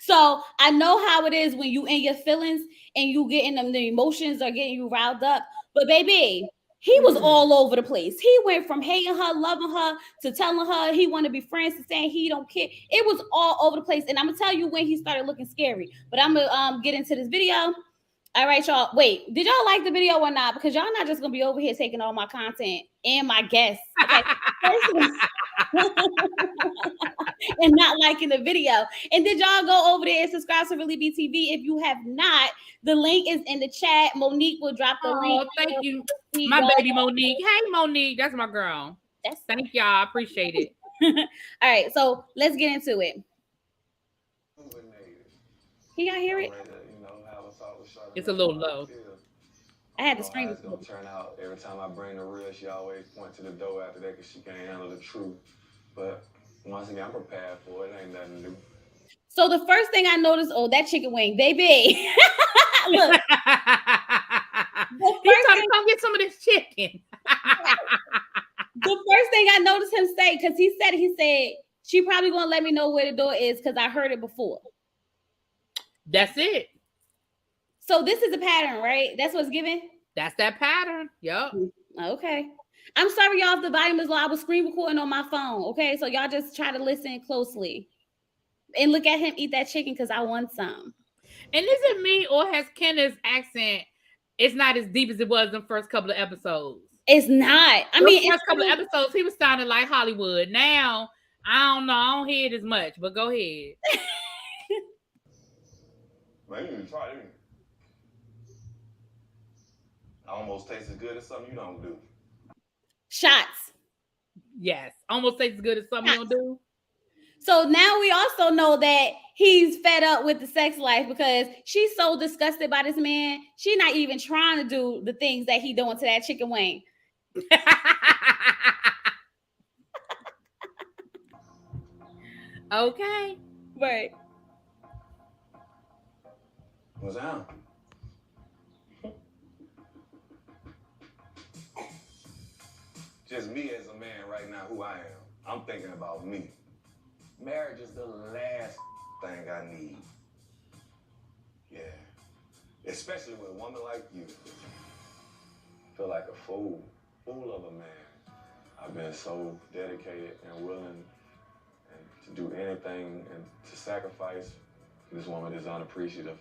So I know how it is when you in your feelings and you getting them, the emotions are getting you riled up. But baby, he was all over the place. He went from hating her, loving her, to telling her he want to be friends, to saying he don't care. It was all over the place. And I'm gonna tell you when he started looking scary. But I'm gonna get into this video. All right, y'all. Wait, did y'all like the video or not? Because y'all not just gonna be over here taking all my content and my guests, okay? And not liking the video. And did y'all go over there and subscribe to Really BTV? If you have not, the link is in the chat. Monique will drop the link. Oh, thank you, my Y'all. baby Monique. Hey, Monique, that's my girl. That's Thank y'all. I appreciate it. all right. So let's get into it. Can y'all hear it? It's a little low. I had to scream It's gonna turn out. Every time I bring the real, she always point to the door after that because she can't handle the truth. But once again, I'm prepared for it. Ain't nothing new. So the first thing I noticed, oh, that chicken wing, baby. Look, He's trying to come get some of this chicken. The first thing I noticed him say, because he said she probably gonna let me know where the door is because I heard it before. That's it. So this is a pattern, right? That's what's given. That's that pattern. Yep. Okay. I'm sorry, y'all, if the volume is low. I was screen recording on my phone. Okay, so y'all just try to listen closely and look at him eat that chicken because I want some. And is it me, or has Kenneth's accent? It's not as deep as it was in the first couple of episodes. It's not. I The mean, first couple of episodes, he was sounding like Hollywood. Now, I don't know. I don't hear it as much, but go ahead. Man, you need to try it. Almost tastes as good as something you don't do. Shots. Yes. Almost tastes as good as something you don't do. So now we also know that he's fed up with the sex life because she's so disgusted by this man. She's not even trying to do the things that he doing to that chicken wing. Okay. Right. What's that? Just me as a man right now, who I am. I'm thinking about me. Marriage is the last thing I need. Yeah. Especially with a woman like you. Feel like a fool of a man. I've been so dedicated and willing to do anything and to sacrifice. This woman is unappreciative.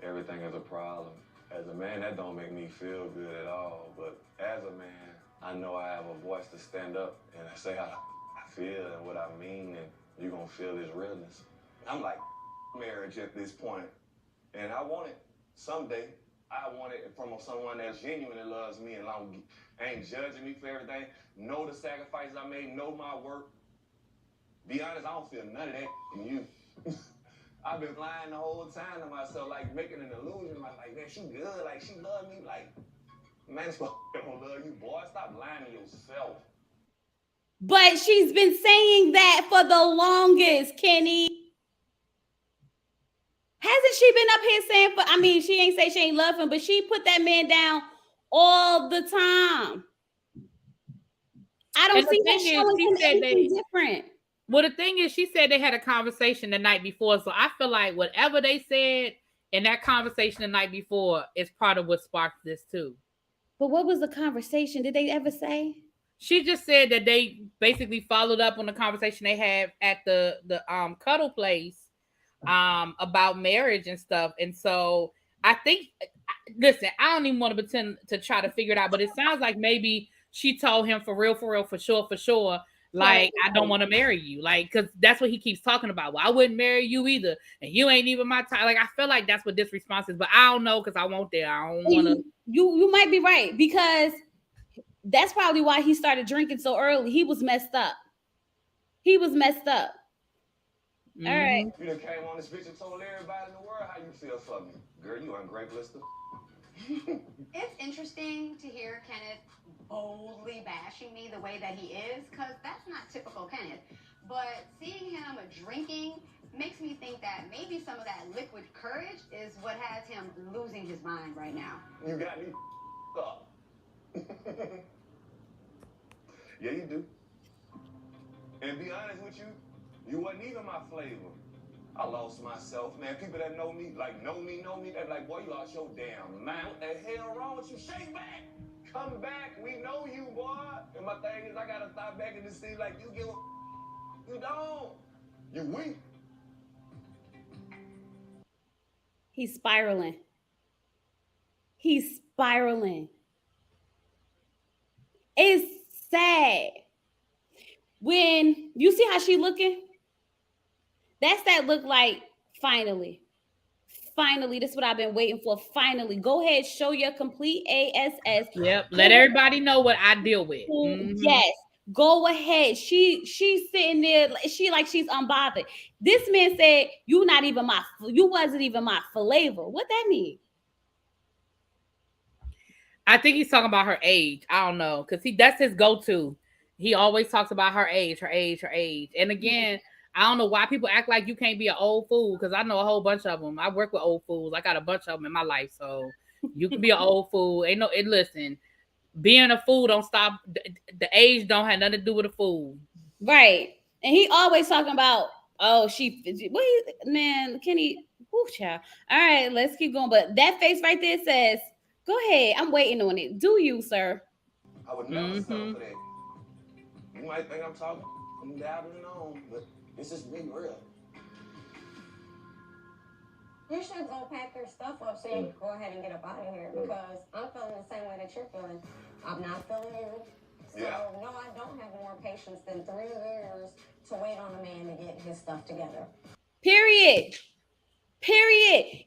Everything is a problem. As a man, that don't make me feel good at all. But as a man, I know I have a voice to stand up and say how I feel and what I mean, and you're gonna feel this realness. I'm like marriage at this point, and I want it someday. I want it from someone that genuinely loves me and ain't judging me for everything. Know the sacrifices I made, know my work. Be honest, I don't feel none of that in you. I've been lying the whole time to myself, like making an illusion. Like, man, she good, like she love me, like, man, this don't love you, boy. Stop lying to yourself. But she's been saying that for the longest, Kenny. Hasn't she been up here saying she ain't say she ain't love him, but she put that man down all the time. I don't see her showing him anything different. Well, the thing is, she said they had a conversation the night before, so I feel like whatever they said in that conversation the night before is part of what sparked this too. But what was the conversation? Did they ever say? She just said that they basically followed up on the conversation they had at the cuddle place about marriage and stuff. And so I think, listen, I don't even want to pretend to try to figure it out, but it sounds like maybe she told him for real, for sure. Like, I don't want to marry you. Like, because that's what he keeps talking about. Well, I wouldn't marry you either. And you ain't even my type. Like, I feel like that's what this response is. But I don't know because I won't there. I don't want to. You might be right. Because that's probably why he started drinking so early. He was messed up. Mm-hmm. All right. You done came on this bitch and told everybody in the world how you feel for me. Girl, you ungrateful as It's interesting to hear Kenneth boldly bashing me the way that he is, because that's not typical Kenneth. But seeing him drinking makes me think that maybe some of that liquid courage is what has him losing his mind right now. You got me up. Yeah, you do. And be honest with you, you wasn't even my flavor. I lost myself, man. People that know me, they're like, boy, you lost your damn mind. What the hell wrong with you? Shake back. Come back. We know you, boy. And my thing is, I gotta stop back in the city like you give a you don't. You weak. He's spiraling. It's sad. When you see how she looking, that's that look like finally, this is what I've been waiting for. Finally, go ahead, show your complete ASS. Yep, let everybody know what I deal with. Mm-hmm. Yes, go ahead. She's sitting there, she's unbothered. This man said, you wasn't even my flavor. What that mean? I think he's talking about her age. I don't know, because that's his go-to. He always talks about her age. And again, I don't know why people act like you can't be an old fool, because I know a whole bunch of them. I work with old fools. I got a bunch of them in my life, so you can be an old fool. Listen, being a fool don't stop. The age don't have nothing to do with a fool. Right. And he always talking about, Kenny, whoo, child. All right, let's keep going. But that face right there says, go ahead, I'm waiting on it. Do you, sir? I would never settle for that. You might think I'm dabbling on, but this is me real. You should go pack your stuff up so you can go ahead and get up out of here, because I'm feeling the same way that you're feeling. I'm not feeling you. So, no, I don't have more patience than 3 years to wait on a man to get his stuff together. Period.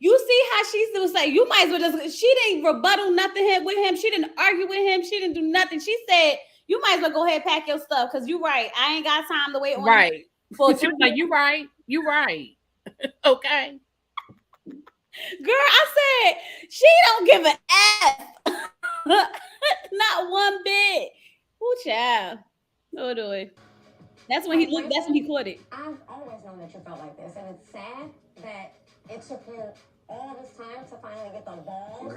You see how she was like, you might as well she didn't rebuttal nothing with him. She didn't argue with him. She didn't do nothing. She said, you might as well go ahead and pack your stuff, because you're right. I ain't got time to wait on right. She was like, you right. Okay. Girl, I said, she don't give an F. Not one bit. Ooh, child. Oh, do it. That's when he caught it. I've always known that you felt like this, and it's sad that it took you all this time to finally get the balls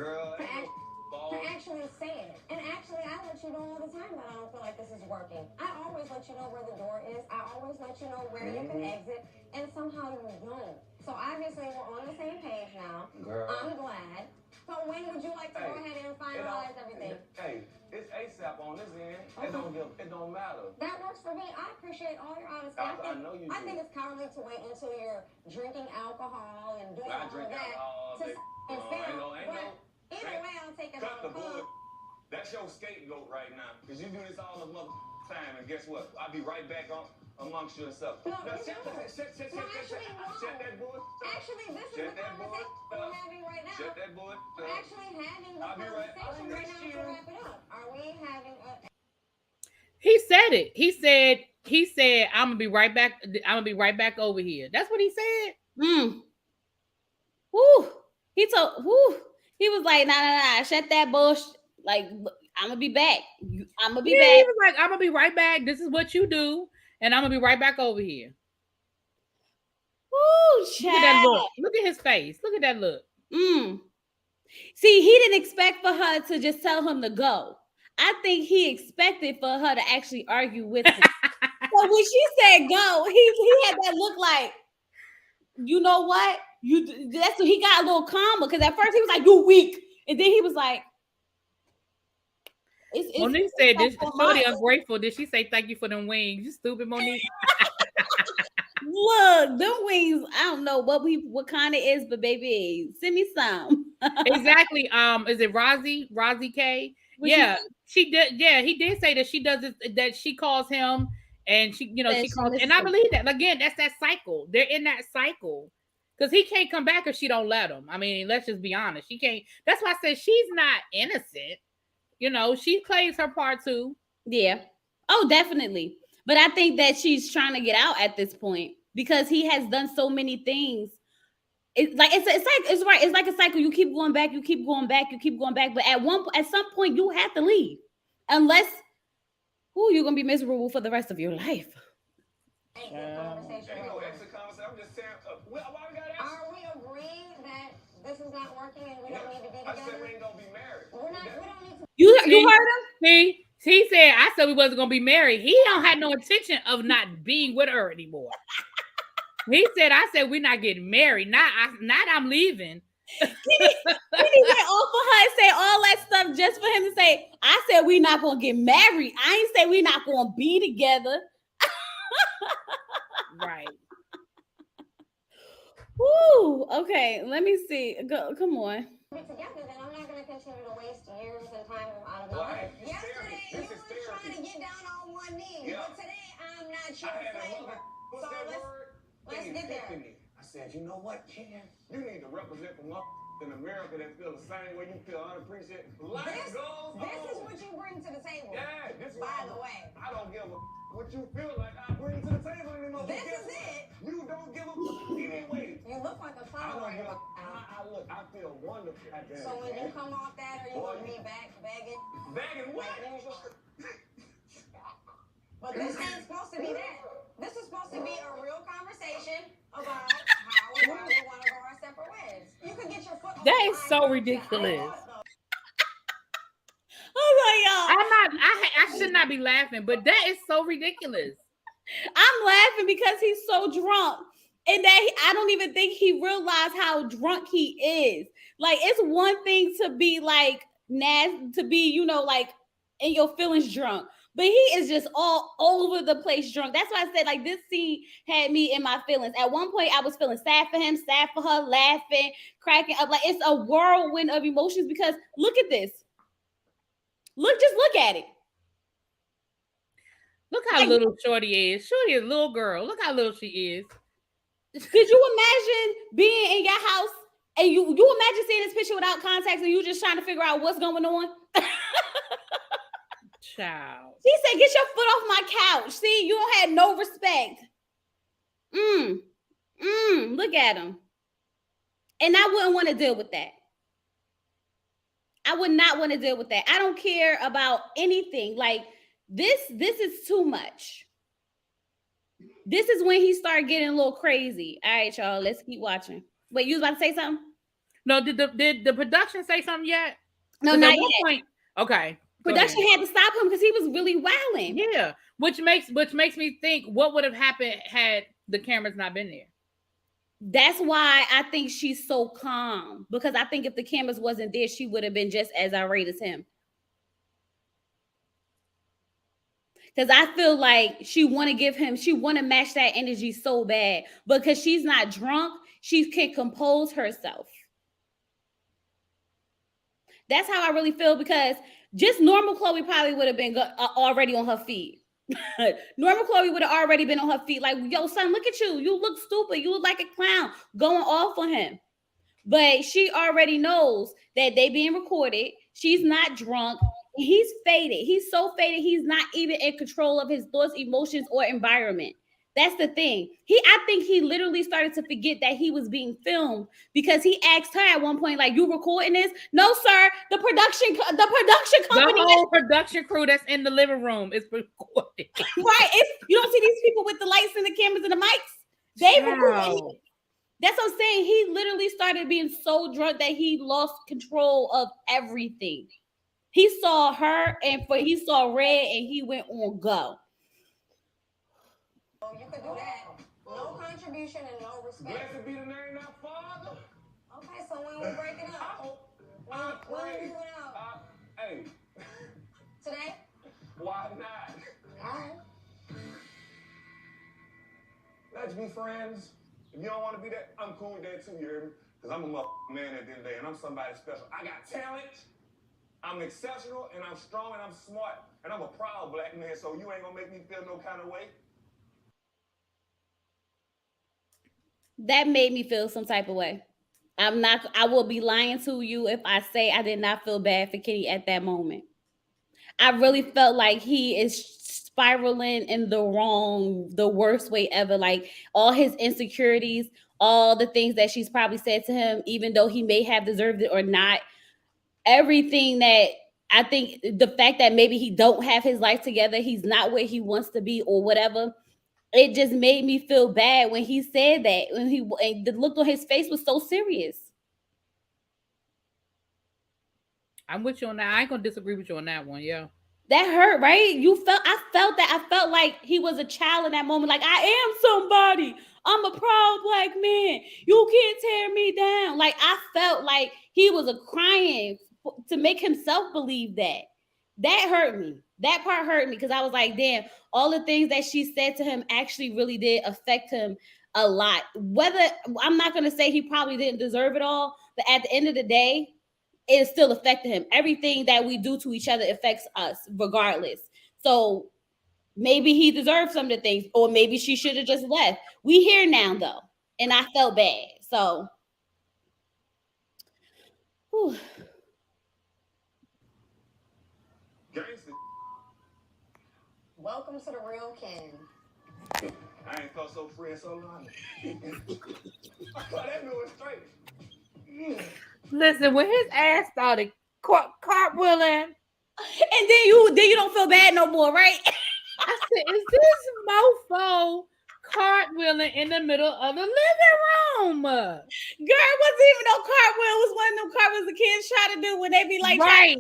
to actually say it. And actually, I let you know all the time that I don't feel like this is working. I always let you know where the door is. I always let you know where you can exit, and somehow you don't. So obviously, we're on the same page now. Girl. I'm glad. So when would you like to go ahead and finalize everything? Hey, it's ASAP on this end. It don't matter. That works for me. I appreciate all your honesty. I know you do. I think it's cowardly to wait until you're drinking alcohol and doing all of that to and film. Either way, I'll take it. Cut the bullet. That's your scapegoat right now. Because you do this all the mother time, and guess what? I'll be right back amongst yourself. No, shut that bullet. Actually, this is the conversation we're having right now. Shut that bullet. We're actually having the conversation right now to wrap it up. Are we having a... He said it. He said, I'm gonna be right back. I'm gonna be right back over here. That's what he said. Woo. He was like, nah. Shut that bullshit. Like, I'm gonna be back. I'm gonna be back. He was like, I'm gonna be right back. This is what you do, and I'm gonna be right back over here. Woo, look at that look. Look at his face. Look at that look. See, he didn't expect for her to just tell him to go. I think he expected for her to actually argue with him. So when she said go, he had that look like, you know what? That's what he got a little calmer, because at first he was like, you weak. And then he was like, Monique said, this Shorty ungrateful. Did she say thank you for them wings? You stupid, Monique. Look, them wings, I don't know what kind it is, but baby, send me some. Exactly. Is it Rozzy K? Yeah, she did. Yeah, he did say that she does it, that she calls him, and she calls, and I believe that. Again, that's that cycle. They're in that cycle. Because he can't come back if she don't let him. I mean, let's just be honest. She can't. That's why I said she's not innocent. She plays her part too. Yeah. Oh, definitely. But I think that she's trying to get out at this point because he has done so many things. It's like a cycle. You keep going back. But at some point, you have to leave, unless you're gonna be miserable for the rest of your life. Ain't no exit conversation. I'm just saying. Why we got exit? Are we agreeing that this is not working and we don't need to be together? I said we ain't gonna be married. We don't need to. You heard him? See, he said I said we wasn't gonna be married. He don't have no intention of not being with her anymore. He said, I said we're not getting married. Not I'm leaving. He went off for her and say all that stuff just for him to say, I said we're not gonna get married. I ain't say we're not gonna be together. Right. Woo. Okay, let me see. Go, come on. Together, then I'm not going to continue to waste years and time out of my life. Yesterday, you were trying to get down on one knee, but today I'm not your flavor. So let's get there. I said, you know what, Ken? You need to represent for in America that feel the same way you feel unappreciated. This is what you bring to the table. Yeah, this is by the way. I don't give a what you feel like I bring to the table anymore. This is it. You don't give a anyway. You look like a clown right now. I feel wonderful. So when you come off that, are you going to be begging? Begging what? Like usual? But this ain't supposed to be that. This is supposed to be a real conversation about how we want to go our separate ways. You could get your foot on that is so ridiculous. Oh my God. I should not be laughing, but that is so ridiculous. I'm laughing because he's so drunk. And that I don't even think he realized how drunk he is. Like, it's one thing to be like nasty, to be, like in your feelings drunk. But he is just all over the place drunk. That's why I said, like, this scene had me in my feelings. At one point, I was feeling sad for him, sad for her, laughing, cracking up. Like, it's a whirlwind of emotions because look at this. Just look at it. Look how little Shorty is. Shorty is a little girl. Look how little she is. Could you imagine being in your house and you imagine seeing this picture without context and you just trying to figure out what's going on? Child. She said, get your foot off my couch. See, you don't have no respect. Look at him. And I wouldn't want to deal with that. I would not want to deal with that. I don't care about anything. Like, this is too much. This is when he started getting a little crazy. All right, y'all, let's keep watching. Wait, you was about to say something? No, did the production say something yet? No, not yet. Point, okay. Production had to stop him because he was really wilding. Yeah, which makes me think what would have happened had the cameras not been there. That's why I think she's so calm, because I think if the cameras wasn't there, she would have been just as irate as him. Because I feel like she want to match that energy so bad, because she's not drunk, she can compose herself. That's how I really feel, because just normal Chloe probably would have been already on her feet. Normal Chloe would have already been on her feet. Like, yo, son, look at you. You look stupid. You look like a clown, going off on him. But she already knows that they being recorded. She's not drunk. He's faded. He's so faded. He's not even in control of his thoughts, emotions, or environment. That's the thing. I think he literally started to forget that he was being filmed, because he asked her at one point, like, "You recording this?" "No, sir. The production company, the whole production crew that's in the living room is recording." Right? You don't see these people with the lights and the cameras and the mics. They recording. That's what I'm saying. He literally started being so drunk that he lost control of everything. He saw her, and he saw red, and he went on go. Oh, you could do that. No contribution and no respect. Blessed be the name of Father. Okay, so when we break it up? When we do it out? Hey. Today? Why not? All right. Let's be friends. If you don't want to be that, I'm cool with that too, you hear me? Because I'm a man at the end of the day, and I'm somebody special. I got talent, I'm exceptional, and I'm strong, and I'm smart, and I'm a proud black man, so you ain't going to make me feel no kind of way. That made me feel some type of way. I will be lying to you if I say I did not feel bad for Kenny at that moment. I really felt like he is spiraling in the worst way ever. Like, all his insecurities, all the things that she's probably said to him, even though he may have deserved it or not, everything that I think, the fact that maybe he don't have his life together, he's not where he wants to be or whatever, it just made me feel bad when he said that. And the look on his face was so serious. I'm with you on that. I ain't gonna disagree with you on that one. Yeah, that hurt, right? I felt that. I felt like he was a child in that moment. Like, I am somebody. I'm a proud black man. You can't tear me down. Like, I felt like he was crying to make himself believe that. That hurt me. That part hurt me, because I was like, damn, all the things that she said to him actually really did affect him a lot. Whether, I'm not going to say he probably didn't deserve it all, but at the end of the day, it still affected him. Everything that we do to each other affects us regardless. So maybe he deserved some of the things, or maybe she should have just left. We here now, though, and I felt bad. So, whew. Gangster. Welcome to the real Ken. I ain't felt so free and so long. I thought that man was straight. listen, when his ass started cartwheeling, And then you don't feel bad no more, right? I said, is this mofo cartwheeling in the middle of the living room? Girl, it wasn't even no cartwheel. It was one of them cartwheels the kids try to do when they be like, right.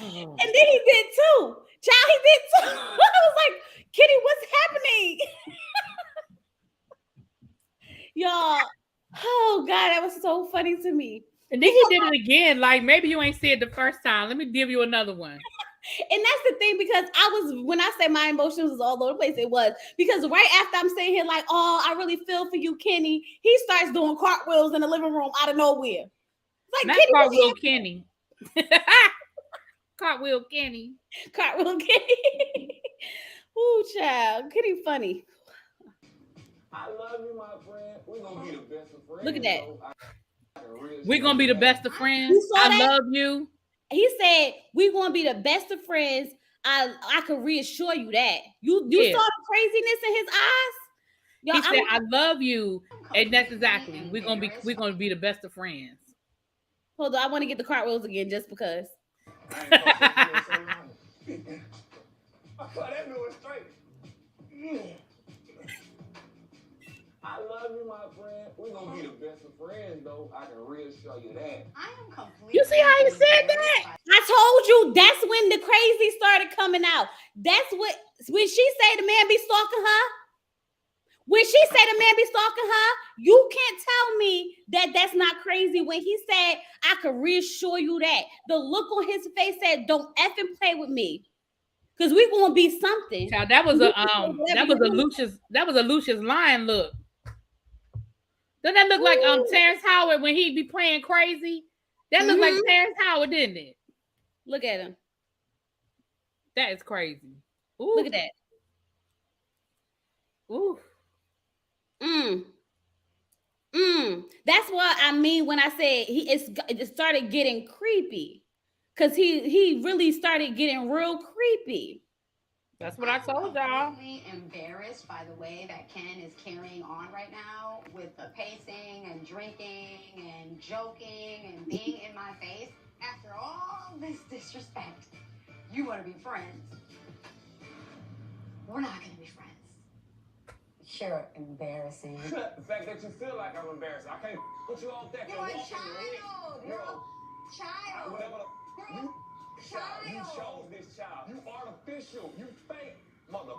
And then he did too. Child, he did too. I was like, Kitty, what's happening? Y'all, oh God, that was so funny to me. And then he did it again. Like, maybe you ain't said the first time. Let me give you another one. And that's the thing, because when I say my emotions was all over the place, it was because right after I'm saying here, like, oh, I really feel for you, Kenny, he starts doing cartwheels in the living room out of nowhere. Like, not Kenny, cartwheel Kenny. Cartwheel Kenny. Cartwheel Kenny. Ooh, child. Kenny funny. I love you, my friend. We're going to be the best of friends. Look at that. We're going to be the best of friends. I love you. He said, we're going to be the best of friends. I can reassure you that. You saw the craziness in his eyes? Yo, he said, I love you. And that's exactly. We're gonna be the best of friends. Hold on, I want to get the cartwheels again just because. I thought that man was straight. I love you, my friend. We're going to be the best of friends, though. I can reassure you that. I am completely. You see how he said that? I told you that's when the crazy started coming out. That's when she said the man be stalking her. When she said the man be stalking her, you can't tell me that that's not crazy. When he said, I could reassure you that, the look on his face said, don't effing play with me. Because we gonna be something. Child, that was a Lucius Lion look. Doesn't that look like Terrence Howard when he be playing crazy? That looked like Terrence Howard, didn't it? Look at him. That is crazy. Ooh. Look at that. Ooh. That's what I mean when I said it started getting creepy. Because he really started getting real creepy. That's what I told y'all. I'm embarrassed by the way that Ken is carrying on right now with the pacing and drinking and joking and being in my face. After all this disrespect, you want to be friends. We're not going to be friends. Sure, embarrassing. The fact that you feel like I'm embarrassed, I can't put you off that. You're a child. You're a child. Whatever. You chose this child. You artificial. You fake mother.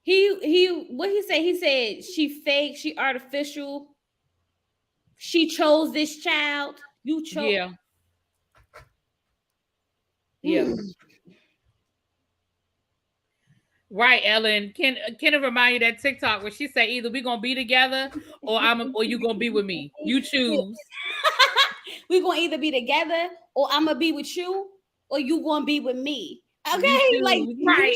What he said? He said she fake, she artificial. She chose this child. You chose. Yeah. Yeah. Right, Ellen. Can it remind you that TikTok where she say either we gonna be together or you gonna be with me? You choose. We gonna either be together or I'm gonna be with you or you gonna be with me. Okay, like right.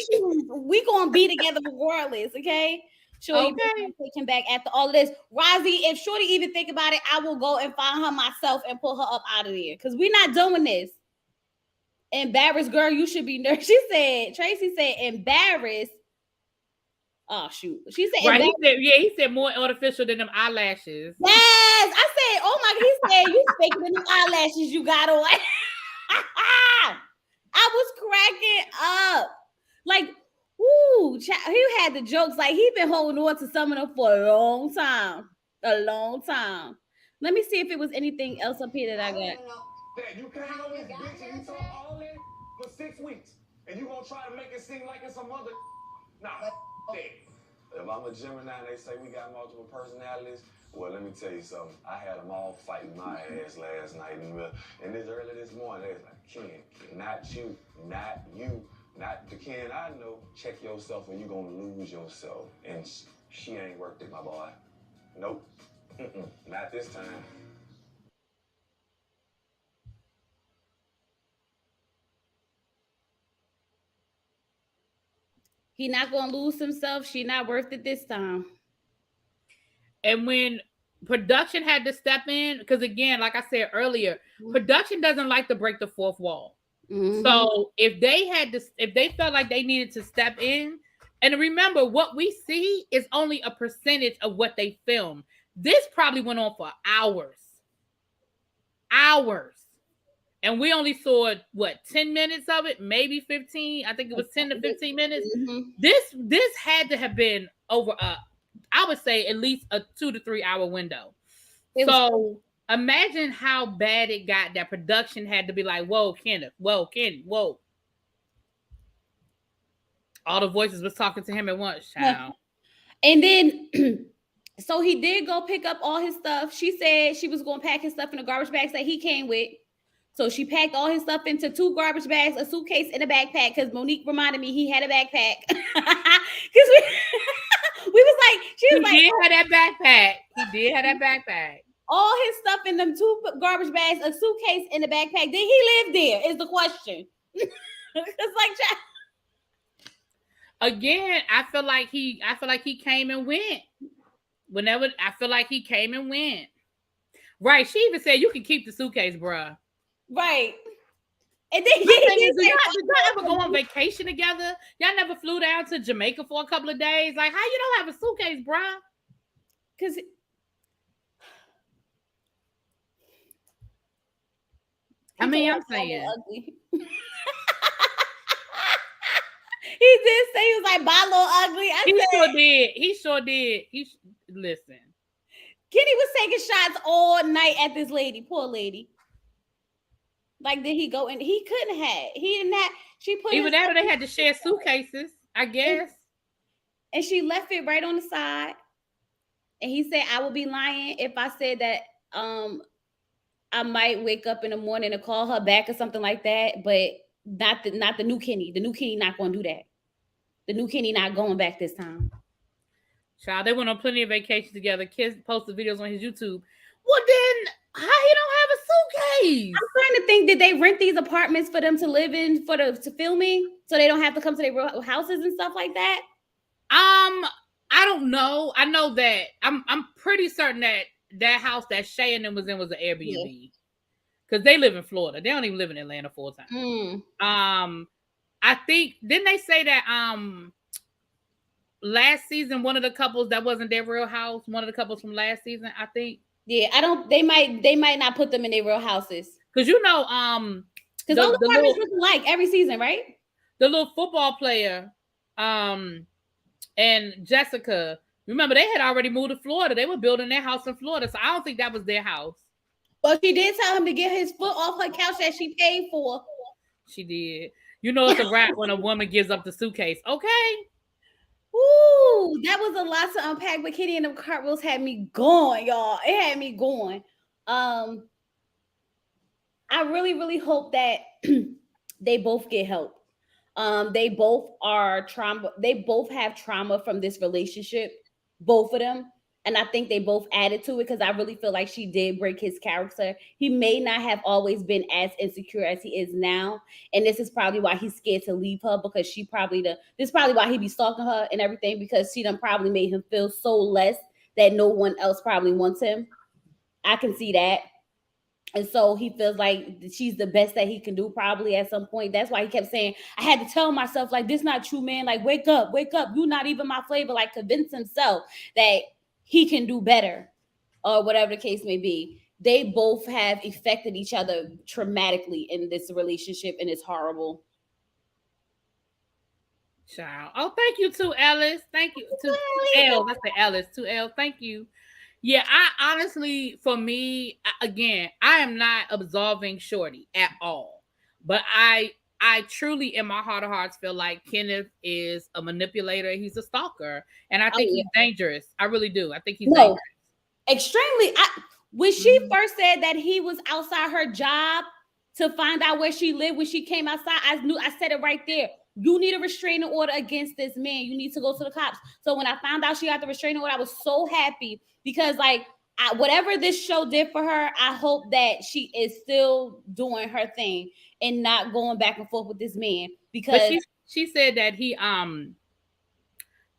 We gonna be together regardless. Okay. Shorty taking back after all of this. Rozzy, if Shorty even think about it, I will go and find her myself and pull her up out of there because we're not doing this. Embarrassed girl, you should be nervous. Tracy said embarrassed. Oh shoot. She said right. He said more artificial than them eyelashes. Yes. I said, oh my God. He said you faker than them eyelashes you got on. I was cracking up. Like, ooh, he had the jokes. Like he been holding on to some of them for a long time. A long time. Let me see if it was anything else up here that I got. That you came on this bitch and you talk all in for 6 weeks. And you gonna try to make it seem like it's some other. Nah, that. If I'm a Gemini and they say we got multiple personalities, well, let me tell you something. I had them all fighting my ass last night. And this early this morning, they was like, Ken, not you, not the Ken I know. Check yourself or you gonna lose yourself. And she ain't worked it, my boy. Nope. Not this time. He not gonna lose himself. She not worth it this time. And when production had to step in, because again, like I said earlier, production doesn't like to break the fourth wall. Mm-hmm. So if they felt like they needed to step in, and remember, what we see is only a percentage of what they filmed. This probably went on for hours. And we only saw 10 minutes of it, maybe 15. I think it was 10 to 15 minutes. Mm-hmm. This had to have been over I would say at least a 2 to 3 hour window. Imagine how bad it got that production had to be like, whoa, Kenneth, whoa, Kenny, whoa. All the voices was talking to him at once, child. And then so he did go pick up all his stuff. She said she was going to pack his stuff in the garbage bags that he came with. So she packed all his stuff into 2 garbage bags, a suitcase, and a backpack. Because Monique reminded me he had a backpack. Because we was like, he did have that backpack. All his stuff in them 2 garbage bags, a suitcase, and a backpack. Did he live there? Is the question. It's like, again, I feel like he came and went. I feel like he came and went. Right. She even said you can keep the suitcase, bruh. Right. And then did y'all ever go on vacation together? Y'all never flew down to Jamaica for a couple of days? Like, how you don't have a suitcase, bruh? Because I'm saying. Ugly. He did say he was like Balo ugly. He sure did. Listen. Kenny was taking shots all night at this lady. Poor lady. Like, did he go in? He couldn't have. He didn't have. She put Even his after they had to share suitcases, I guess. and she left it right on the side. And he said, "I would be lying if I said that I might wake up in the morning and call her back or something like that, but not the new Kenny. The new Kenny not going to do that. The new Kenny not going back this time." Child, they went on plenty of vacations together. Kids posted videos on his YouTube. Well, then how he don't have a suitcase? I'm trying to think, did they rent these apartments for them to live in to filming, so they don't have to come to their real houses and stuff like that? I don't know. I know that I'm pretty certain that house that Shay and them was in was an Airbnb, because they live in Florida. They don't even live in Atlanta full time. I think, didn't they say that last season one of the couples that wasn't their real house, one of the couples from last season, I think. Yeah, I don't. They might not put them in their real houses, because because all the apartments look alike every season, right? The little football player, and Jessica, remember they had already moved to Florida. They were building their house in Florida, so I don't think that was their house. Well, she did tell him to get his foot off her couch that she paid for. She did. You know, it's a wrap when a woman gives up the suitcase. Okay. Ooh, that was a lot to unpack, but Kitty and the cartwheels had me going, y'all. It had me going. I really, really hope that they both get help. They both are trauma. They both have trauma from this relationship, both of them. And I think they both added to it, because I really feel like she did break his character. He may not have always been as insecure as he is now. And this is probably why he's scared to leave her, because this is probably why he be stalking her and everything, because she done probably made him feel so less that no one else probably wants him. I can see that. And so he feels like she's the best that he can do probably at some point. That's why he kept saying, I had to tell myself, like, this not true, man. Like, wake up. You're not even my flavor. Like, convince himself that he can do better, or whatever the case may be. They both have affected each other traumatically in this relationship, and it's horrible. Child. Oh, thank you to Ellis. Thank you to L. That's the Ellis. To L. Thank you. Yeah, I honestly, for me, again, I am not absolving Shorty at all. But I truly, in my heart of hearts, feel like Kenneth is a manipulator. He's a stalker. And I think he's dangerous. I really do. I think he's dangerous. Extremely. When she first said that he was outside her job to find out where she lived when she came outside, I said it right there. You need a restraining order against this man. You need to go to the cops. So when I found out she got the restraining order, I was so happy, because like, whatever this show did for her, I hope that she is still doing her thing and not going back and forth with this man. Because she said that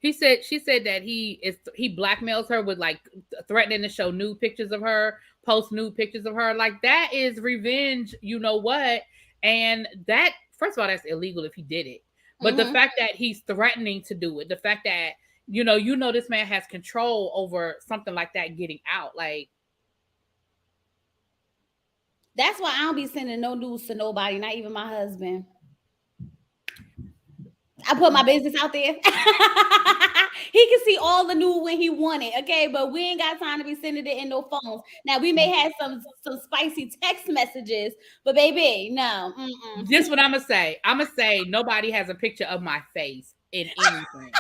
she said that he blackmails her with, like, threatening to show nude pictures of her, post nude pictures of her. Like, that is revenge, you know what? And that, first of all, that's illegal if he did it. But the fact that he's threatening to do it, the fact that, you know, this man has control over something like that getting out, like. That's why I don't be sending no news to nobody, not even my husband. I put my business out there. He can see all the news when he want it, okay? But we ain't got time to be sending it in no phones. Now, we may have some spicy text messages, but baby, no. This is what I'm going to say. I'm going to say nobody has a picture of my face in anything.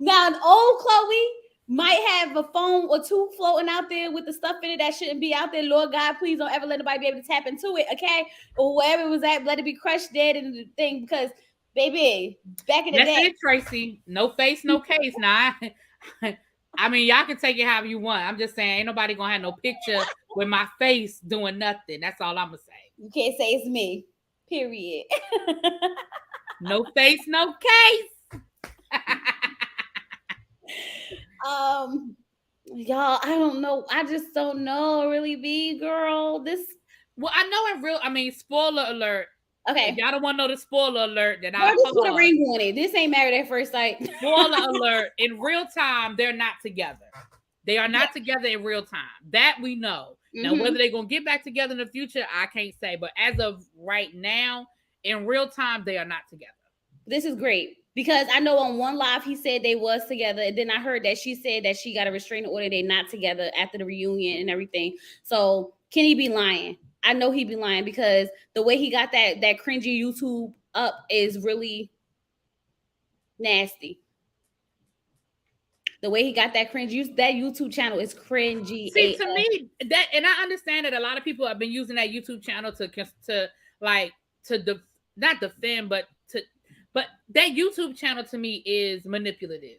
Now, an old Chloe might have a phone or two floating out there with the stuff in it that shouldn't be out there. Lord God, please don't ever let nobody be able to tap into it, okay? Or wherever it was at, let it be crushed dead in the thing, because, baby, back in the day. That's it, Tracy. No face, no case. Now, I mean, y'all can take it however you want. I'm just saying, ain't nobody gonna have no picture with my face doing nothing. That's all I'm gonna say. You can't say it's me, period. No face, no case. Y'all, I don't know. I just don't know, really, B girl. Well, I know spoiler alert. Okay. If y'all don't want to know the spoiler alert, then I'll put a ring on it. This ain't Married at First Sight. Spoiler alert. In real time, they're not together. They are not together in real time. That we know. Now, whether they're going to get back together in the future, I can't say. But as of right now, in real time, they are not together. This is great. Because I know on one live he said they was together, and then I heard that she said that she got a restraining order. They're not together after the reunion and everything. So Kenny be lying. I know he be lying because the way he got that cringy YouTube up is really nasty. The way he got that that YouTube channel is cringy. See, to me, that, and I understand that a lot of people have been using that YouTube channel not defend, but that YouTube channel to me is manipulative.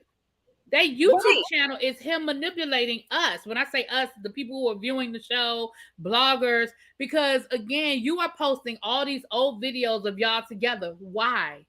That YouTube channel is him manipulating us. When I say us, the people who are viewing the show, bloggers, because again, you are posting all these old videos of y'all together. Why?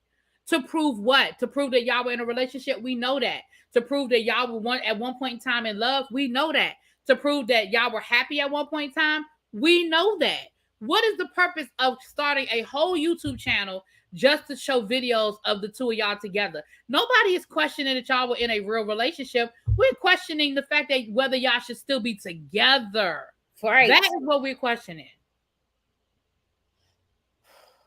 To prove what? To prove that y'all were in a relationship? We know that. To prove that y'all were at one point in time in love? We know that. To prove that y'all were happy at one point in time? We know that. What is the purpose of starting a whole YouTube channel just to show videos of the two of y'all together? Nobody is questioning that y'all were in a real relationship. We're questioning the fact that whether y'all should still be together. Right. That is what we're questioning.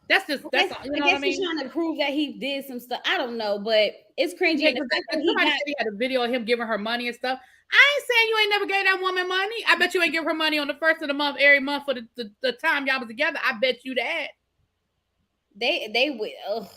That's all. You know what I mean? He's trying to prove that he did some stuff. I don't know, but it's cringy. Yeah, somebody said he had a video of him giving her money and stuff. I ain't saying you ain't never gave that woman money. I bet you ain't give her money on the first of the month every month for the time y'all was together. I bet you that. They will.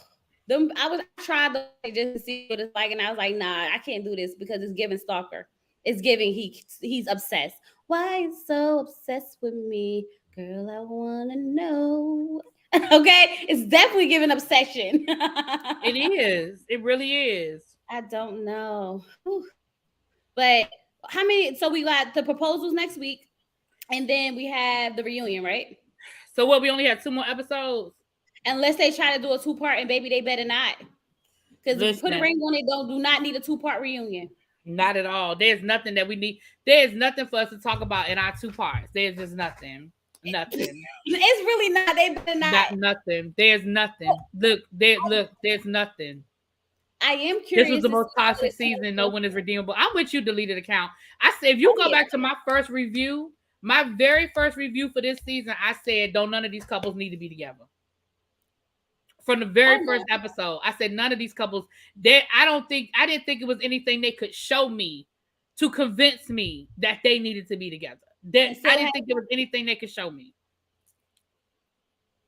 I tried just to see what it's like, and I was like, nah, I can't do this because it's giving stalker. It's giving he's obsessed. Why you so obsessed with me, girl? I wanna know. Okay, it's definitely giving obsession. It is. It really is. I don't know. Whew. But how many? So we got the proposals next week, and then we have the reunion, right? So what? We only have 2 more episodes. Unless they try to do a 2-part, and baby, they better not. Because put a ring on it, do not need a 2-part reunion. Not at all. There's nothing that we need. There's nothing for us to talk about in our 2 parts. There's just nothing. Nothing. It's really not. They better not. Nothing. There's nothing. Look. There's nothing. I am curious. This was the most toxic season. No one is redeemable. I'm with you. Deleted account. I said if you go back to my first review, my very first review for this season, I said don't none of these couples need to be together. From the very first episode, I said none of these couples. I didn't think it was anything they could show me to convince me that they needed to be together. I didn't think there was anything they could show me.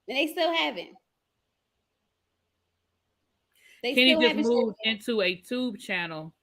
And they still haven't. Kenny just moved into a tube channel.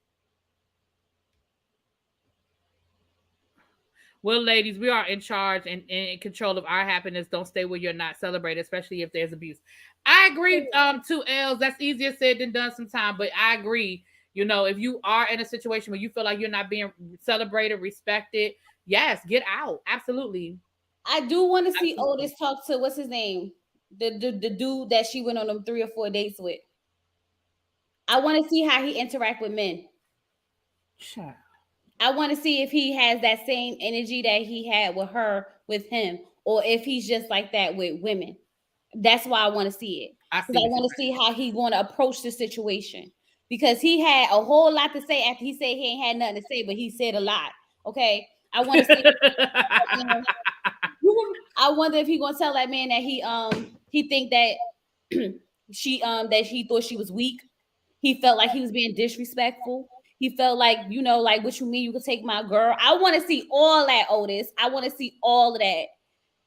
Well, ladies, we are in charge and in control of our happiness. Don't stay where you're not. Celebrate, especially if there's abuse. I agree. 2 L's. That's easier said than done sometimes, but I agree. You know, if you are in a situation where you feel like you're not being celebrated, respected, yes, get out. Absolutely. I do want to see Otis talk to what's his name, the dude that she went on them 3 or 4 dates with. I want to see how he interact with men. Sure. I want to see if he has that same energy that he had with her, with him, or if he's just like that with women. That's why I want to see it. I want to see how he's going to approach the situation. Because he had a whole lot to say after he said he ain't had nothing to say, but he said a lot. Okay. I want to see. I wonder if he's gonna tell that man that he think that she thought she was weak. He felt like he was being disrespectful. He felt like, like what you mean you could take my girl. I want to see all that, Otis. I want to see all of that.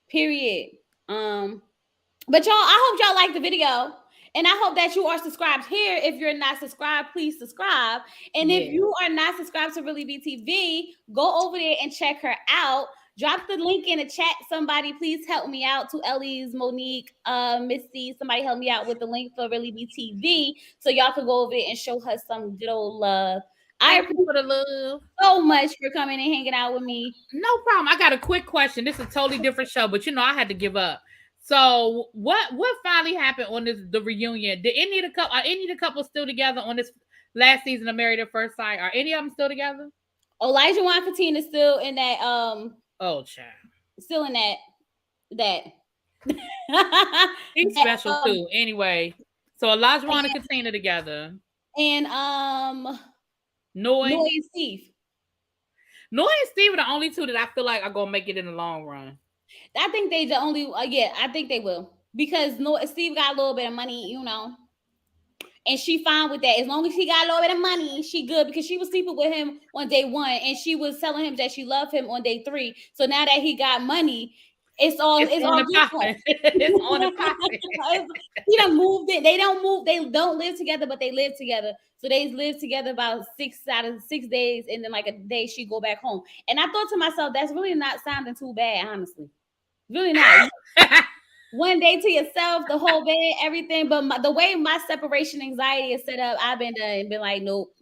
Period. But y'all, I hope y'all like the video. And I hope that you are subscribed here. If you're not subscribed, please subscribe. And if you are not subscribed to Really Be TV, go over there and check her out. Drop the link in the chat. Somebody, please help me out. To Ellie's, Monique, Missy. Somebody help me out with the link for Really Be TV so y'all can go over there and show her some good old love. I appreciate the love so much for coming and hanging out with me. No problem. I got a quick question. This is a totally different show, but I had to give up. So what finally happened on the reunion? Did any of the couples still together on this last season of Married at First Sight? Are any of them still together? Elijah Wan Katina is still in that oh child. Still in that He's special too. Anyway, so Elijah Wan and Katina together. And Noy and Steve. Noy and Steve are the only two that I feel like are gonna make it in the long run. I think they the only I think they will, because Steve got a little bit of money, and she fine with that. As long as she got a little bit of money, she good, because she was sleeping with him on day 1 and she was telling him that she loved him on day 3. So now that he got money, It's all It's on the popping. It's on the popping. He done moved it. They don't move. They don't live together, but they live together. So they live together about 6 out of 6 days, and then like a day she go back home. And I thought to myself, that's really not sounding too bad, honestly. Really not. One day to yourself, the whole bed, everything. But the way my separation anxiety is set up, I've been like, nope,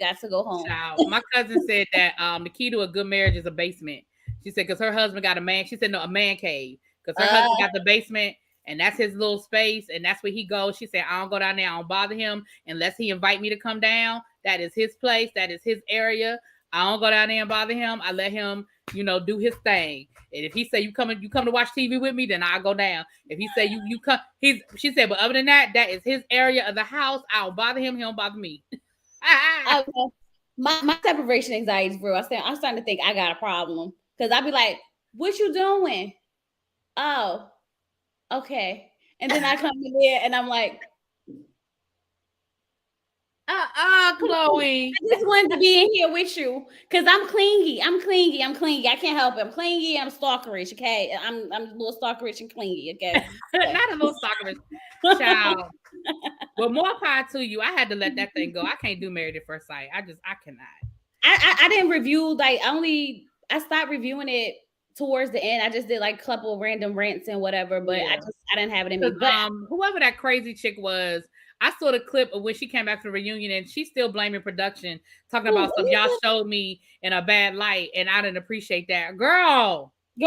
got to go home. Child. My cousin said that the key to a good marriage is a basement. She said, because her husband got a man. She said, no, a man cave. Because her husband got the basement, and that's his little space, and that's where he goes. She said, I don't go down there. I don't bother him unless he invite me to come down. That is his place. That is his area. I don't go down there and bother him. I let him, do his thing. And if he say you come to watch TV with me, then I'll go down. If he say you come, she said, but other than that, that is his area of the house. I don't bother him. He don't bother me. My separation anxiety is real. I'm starting to think I got a problem. Because I'll be like, what you doing? Oh, okay. And then I come in there and I'm like, Chloe. I just wanted to be in here with you because I'm clingy. I can't help it. I'm clingy. I'm stalkerish. Okay, I'm a little stalkerish and clingy. Okay, not a little stalkerish, child. But more power to you. I had to let that thing go. I can't do Married at First Sight. I cannot. I didn't review I stopped reviewing it towards the end. I just did like a couple of random rants and whatever, but I didn't have it in me. But whoever that crazy chick was, I saw the clip of when she came back from the reunion and she's still blaming production, talking about stuff y'all showed me in a bad light and I didn't appreciate that. Girl. They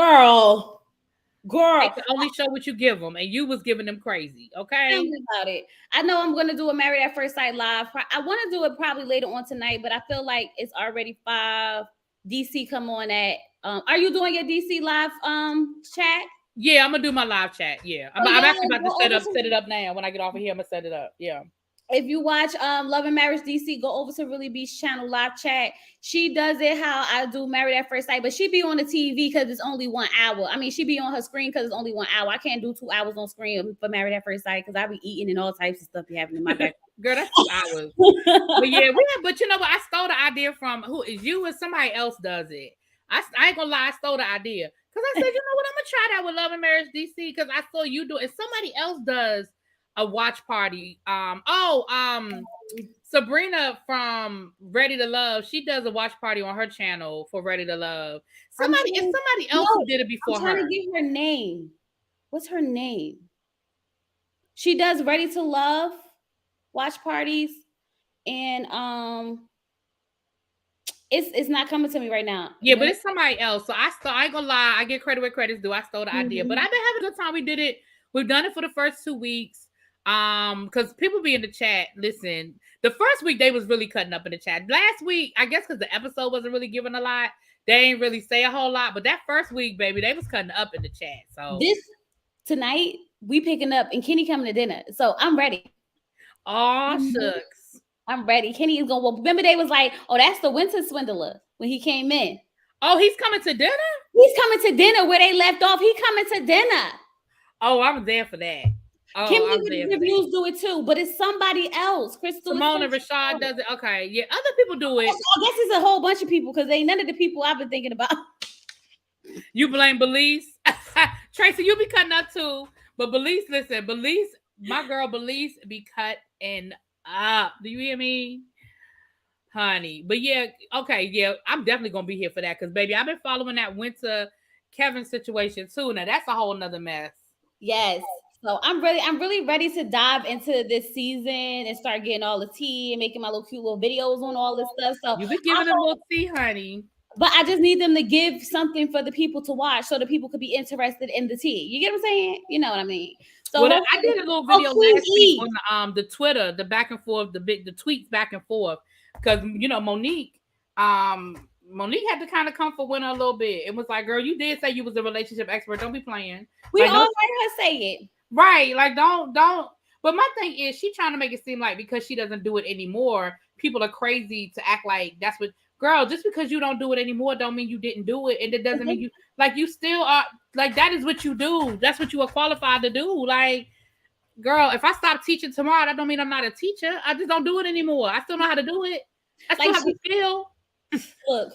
can only show what you give them, and you was giving them crazy. Okay. Tell me about it. I know I'm going to do a Married at First Sight live. I want to do it probably later on tonight, but I feel like it's already 5. DC, come on at. Are you doing your DC live chat? Yeah, I'm gonna do my live chat. Yeah, I'm actually about to set it up now. When I get off of here, I'm gonna set it up. Yeah. If you watch Love and Marriage DC, go over to Really Beach channel live chat. She does it how I do Married at First Sight, but she be on the TV because it's only 1 hour. I mean, she be on her screen because it's only 1 hour. I can't do 2 hours on screen for Married at First Sight because I be eating and all types of stuff be happening in my back. Girl, that's 2 hours. But yeah, but you know what? I stole the idea from who is you and somebody else does it. I ain't gonna lie, I stole the idea. Because I said, you know what, I'm gonna try that with Love and Marriage DC because I saw you do it. If somebody else does a watch party. Sabrina from Ready to Love, she does a watch party on her channel for Ready to Love. Somebody else who did it before her. I'm trying to give her name. What's her name? She does Ready to Love watch parties, and it's not coming to me right now. Yeah, but it's somebody else. So I ain't gonna lie, I get credit where credit's due. I stole the idea, but I've been having a good time. We did it. We've done it for the first 2 weeks. Because people be in the chat. Listen, the first week they was really cutting up in the chat. Last week, I guess because the episode wasn't really giving a lot, they ain't really say a whole lot. But that first week, baby, they was cutting up in the chat. So tonight we picking up and Kenny coming to dinner. So I'm ready. Oh, shucks. I'm ready. Kenny is going. Well, remember they was like, oh, that's the winter swindler when he came in. Oh, he's coming to dinner? He's coming to dinner where they left off. He coming to dinner. Oh, I'm there for that. Oh, Kimberly reviews do it too, but it's somebody else. Crystal, Simone and Rashad does it. Okay, yeah, other people do it. I guess it's a whole bunch of people because they none of the people I've been thinking about. You blame Belize, Tracy. You be cutting up too, but Belize, listen, Belize, my girl Belize be cutting up. Do you hear me, honey? But yeah, okay, yeah, I'm definitely gonna be here for that because baby, I've been following that Winter Kevin situation too. Now that's a whole nother mess. Yes. So I'm really ready to dive into this season and start getting all the tea and making my little cute little videos on all this stuff. So you be giving them a little tea, honey. But I just need them to give something for the people to watch so the people could be interested in the tea. You get what I'm saying? You know what I mean? So I did a little video last week on the Twitter, the back and forth, the tweets back and forth. Because Monique had to kind of comfort Winter a little bit. It was like, girl, you did say you was a relationship expert. Don't be playing. We all heard her say it. Right, like don't. But my thing is, she trying to make it seem like because she doesn't do it anymore, people are crazy to act like that's what. Girl, just because you don't do it anymore, don't mean you didn't do it, and it doesn't mean you still are like that is what you do. That's what you are qualified to do. Like, girl, if I stop teaching tomorrow, that don't mean I'm not a teacher. I just don't do it anymore. I still know how to do it. I still have to feel. Look,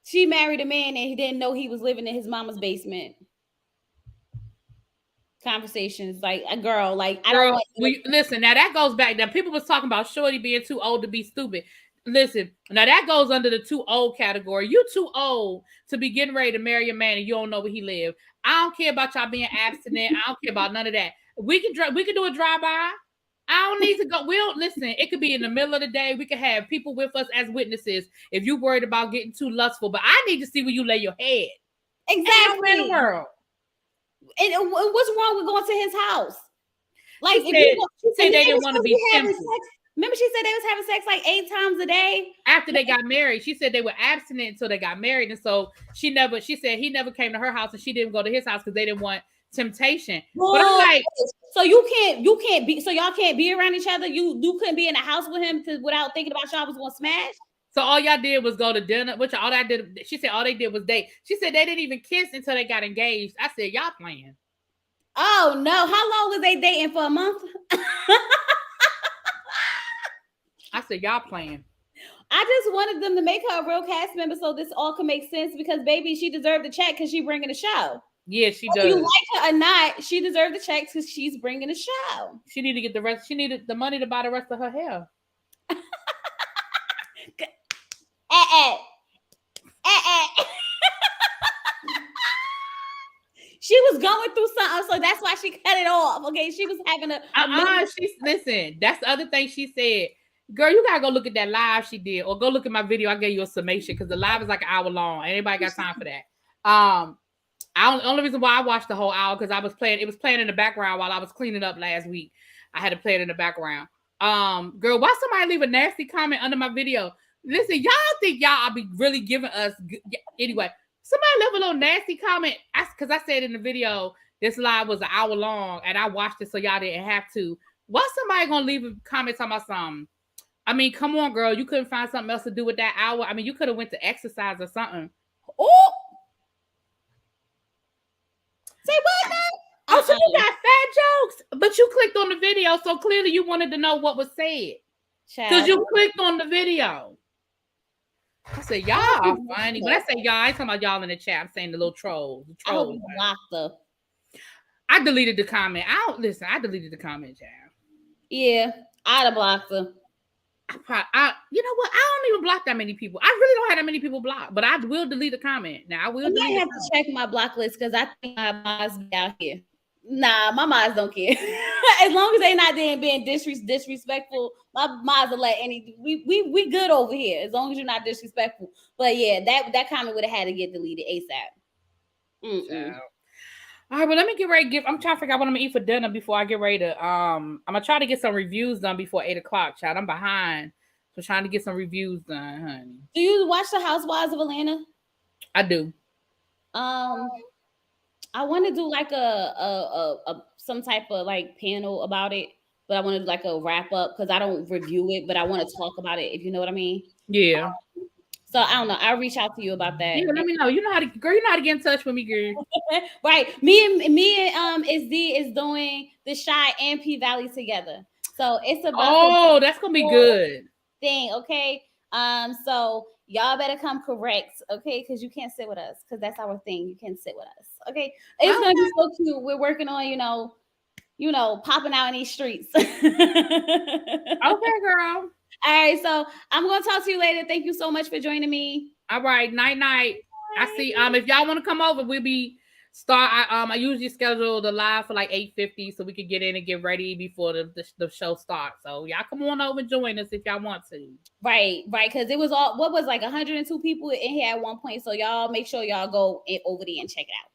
she married a man and he didn't know he was living in his mama's basement. conversations. Like a girl, like I Girl, don't want. listen. Now that goes back. Now people was talking about Shorty being too old to be stupid. Listen, now that goes under the too old category. You too old to be getting ready to marry a man and you don't know where he live. I don't care about y'all being abstinent. I don't care about none of that. We can do a drive by. I don't need to go. We don't listen. It could be in the middle of the day. We could have people with us as witnesses if you worried about getting too lustful. But I need to see where you lay your head. Exactly. In the world. And what's wrong with going to his house? Like, she said they didn't want to be tempted. Remember, she said they was having sex like 8 times a day after they got married. She said they were abstinent until they got married, and so she said he never came to her house, and she didn't go to his house because they didn't want temptation. But I'm like, so you can't be, so y'all can't be around each other. You couldn't be in the house with him without thinking about y'all was gonna smash. So all y'all did was go to dinner, which all that did. She said all they did was date. She said they didn't even kiss until they got engaged. I said y'all playing. Oh no! How long was they dating? For a month? I said y'all playing. I just wanted them to make her a real cast member so this all can make sense because baby, she deserved the check because she bringing the show. Yeah, she Whether does. you like her or not, she deserved the checks because she's bringing the show. She needed to get the rest. She needed the money to buy the rest of her hair. She was going through something, so that's why she cut it off. Okay, she was having listen. That's the other thing she said. Girl, you gotta go look at that live she did, or go look at my video. I gave you a summation because the live is like an hour long. Anybody got time for that? Only reason why I watched the whole hour because it was playing in the background while I was cleaning up last week. I had to play it in the background. Girl, why somebody leave a nasty comment under my video? Listen, y'all think y'all be really giving us anyway. Somebody left a little nasty comment because I said in the video this live was an hour long and I watched it so y'all didn't have to. Why somebody gonna leave a comment talking about something? I mean, come on, girl. You couldn't find something else to do with that hour. I mean, you could have went to exercise or something. Oh, say what now? Oh, so you got fat jokes, but you clicked on the video, so clearly you wanted to know what was said because you clicked on the video. I said, y'all are funny. When I say y'all, I ain't talking about y'all in the chat. I'm saying the little trolls. I deleted the comment. I deleted the comment, child. Yeah, I'd have blocked her. You know what? I don't even block that many people. I really don't have that many people blocked, but I will delete a comment. Now I will. I have to check my block list because I think my moms be out here. Nah, my moms don't care. As long as they not there being disrespectful, my moms will let we good over here. As long as you're not disrespectful. But yeah, that comment would have had to get deleted ASAP. All right, well, let me get ready to I'm trying to figure out what I'm gonna eat for dinner before I get ready to I'm gonna try to get some reviews done before 8:00, child. I'm behind. So trying to get some reviews done, honey. Do you watch the Housewives of Atlanta? I do. I want to do like a some type of like panel about it, but I want to do like a wrap up because I don't review it, but I want to talk about it, if you know what I mean. Yeah. So I don't know. I'll reach out to you about that. Yeah, let me know. You know how to get in touch with me, girl. Right. Me and SD is doing the Shy and P Valley together. So it's about that's gonna be good thing. Okay. So y'all better come correct, okay? Because you can't sit with us, because that's our thing. You can't sit with us. Okay. It's gonna be so cute. We're working on, popping out in these streets. Okay, girl. All right, so I'm gonna talk to you later. Thank you so much for joining me. All right, night. I see. If y'all want to come over, we'll be I usually schedule the live for like 8:50 so we can get in and get ready before the show starts. So y'all come on over and join us if y'all want to. Right, because it was like 102 people in here at one point. So y'all make sure y'all go over there and check it out.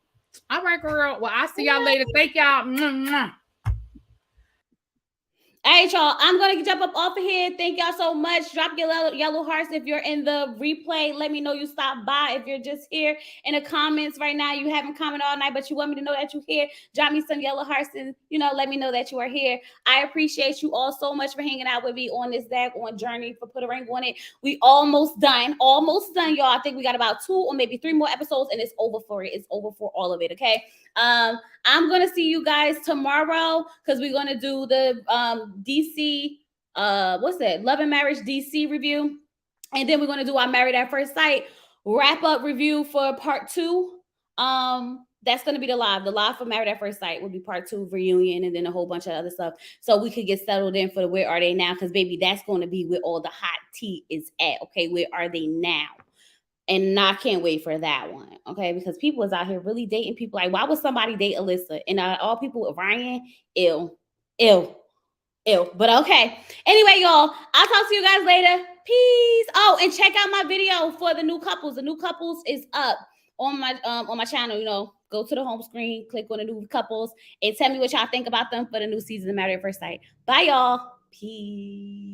All right, girl. Well, I'll see y'all later. Thank y'all. Mwah. All right, y'all. I'm gonna jump up off of here. Thank y'all so much. Drop your yellow hearts if you're in the replay. Let me know you stopped by. If you're just here in the comments right now, you haven't commented all night, but you want me to know that you're here. Drop me some yellow hearts and let me know that you are here. I appreciate you all so much for hanging out with me on this daggone journey for Put a Ring on It. We almost done, y'all. I think we got about 2 or maybe 3 more episodes, and it's over for it. It's over for all of it. Okay. I'm gonna see you guys tomorrow because we're gonna do the DC what's that, Love and Marriage DC review, and then we're gonna do our Married at First Sight wrap up review for part 2. That's going to be the live. The live for Married at First Sight will be part 2 reunion, and then a whole bunch of other stuff. So we could get settled in for the Where Are They Now? Because, baby, that's going to be where all the hot tea is at. Okay, where are they now? And I can't wait for that one. Okay, because people is out here really dating people. Like, why would somebody date Alyssa? And all people with Ryan, ew. But okay. Anyway, y'all, I'll talk to you guys later. Peace. Oh, and check out my video for the new couples. The new couples is up on my channel. You know, go to the home screen, click on the new couples, and tell me what y'all think about them for the new season of Married at First Sight. Bye, y'all. Peace.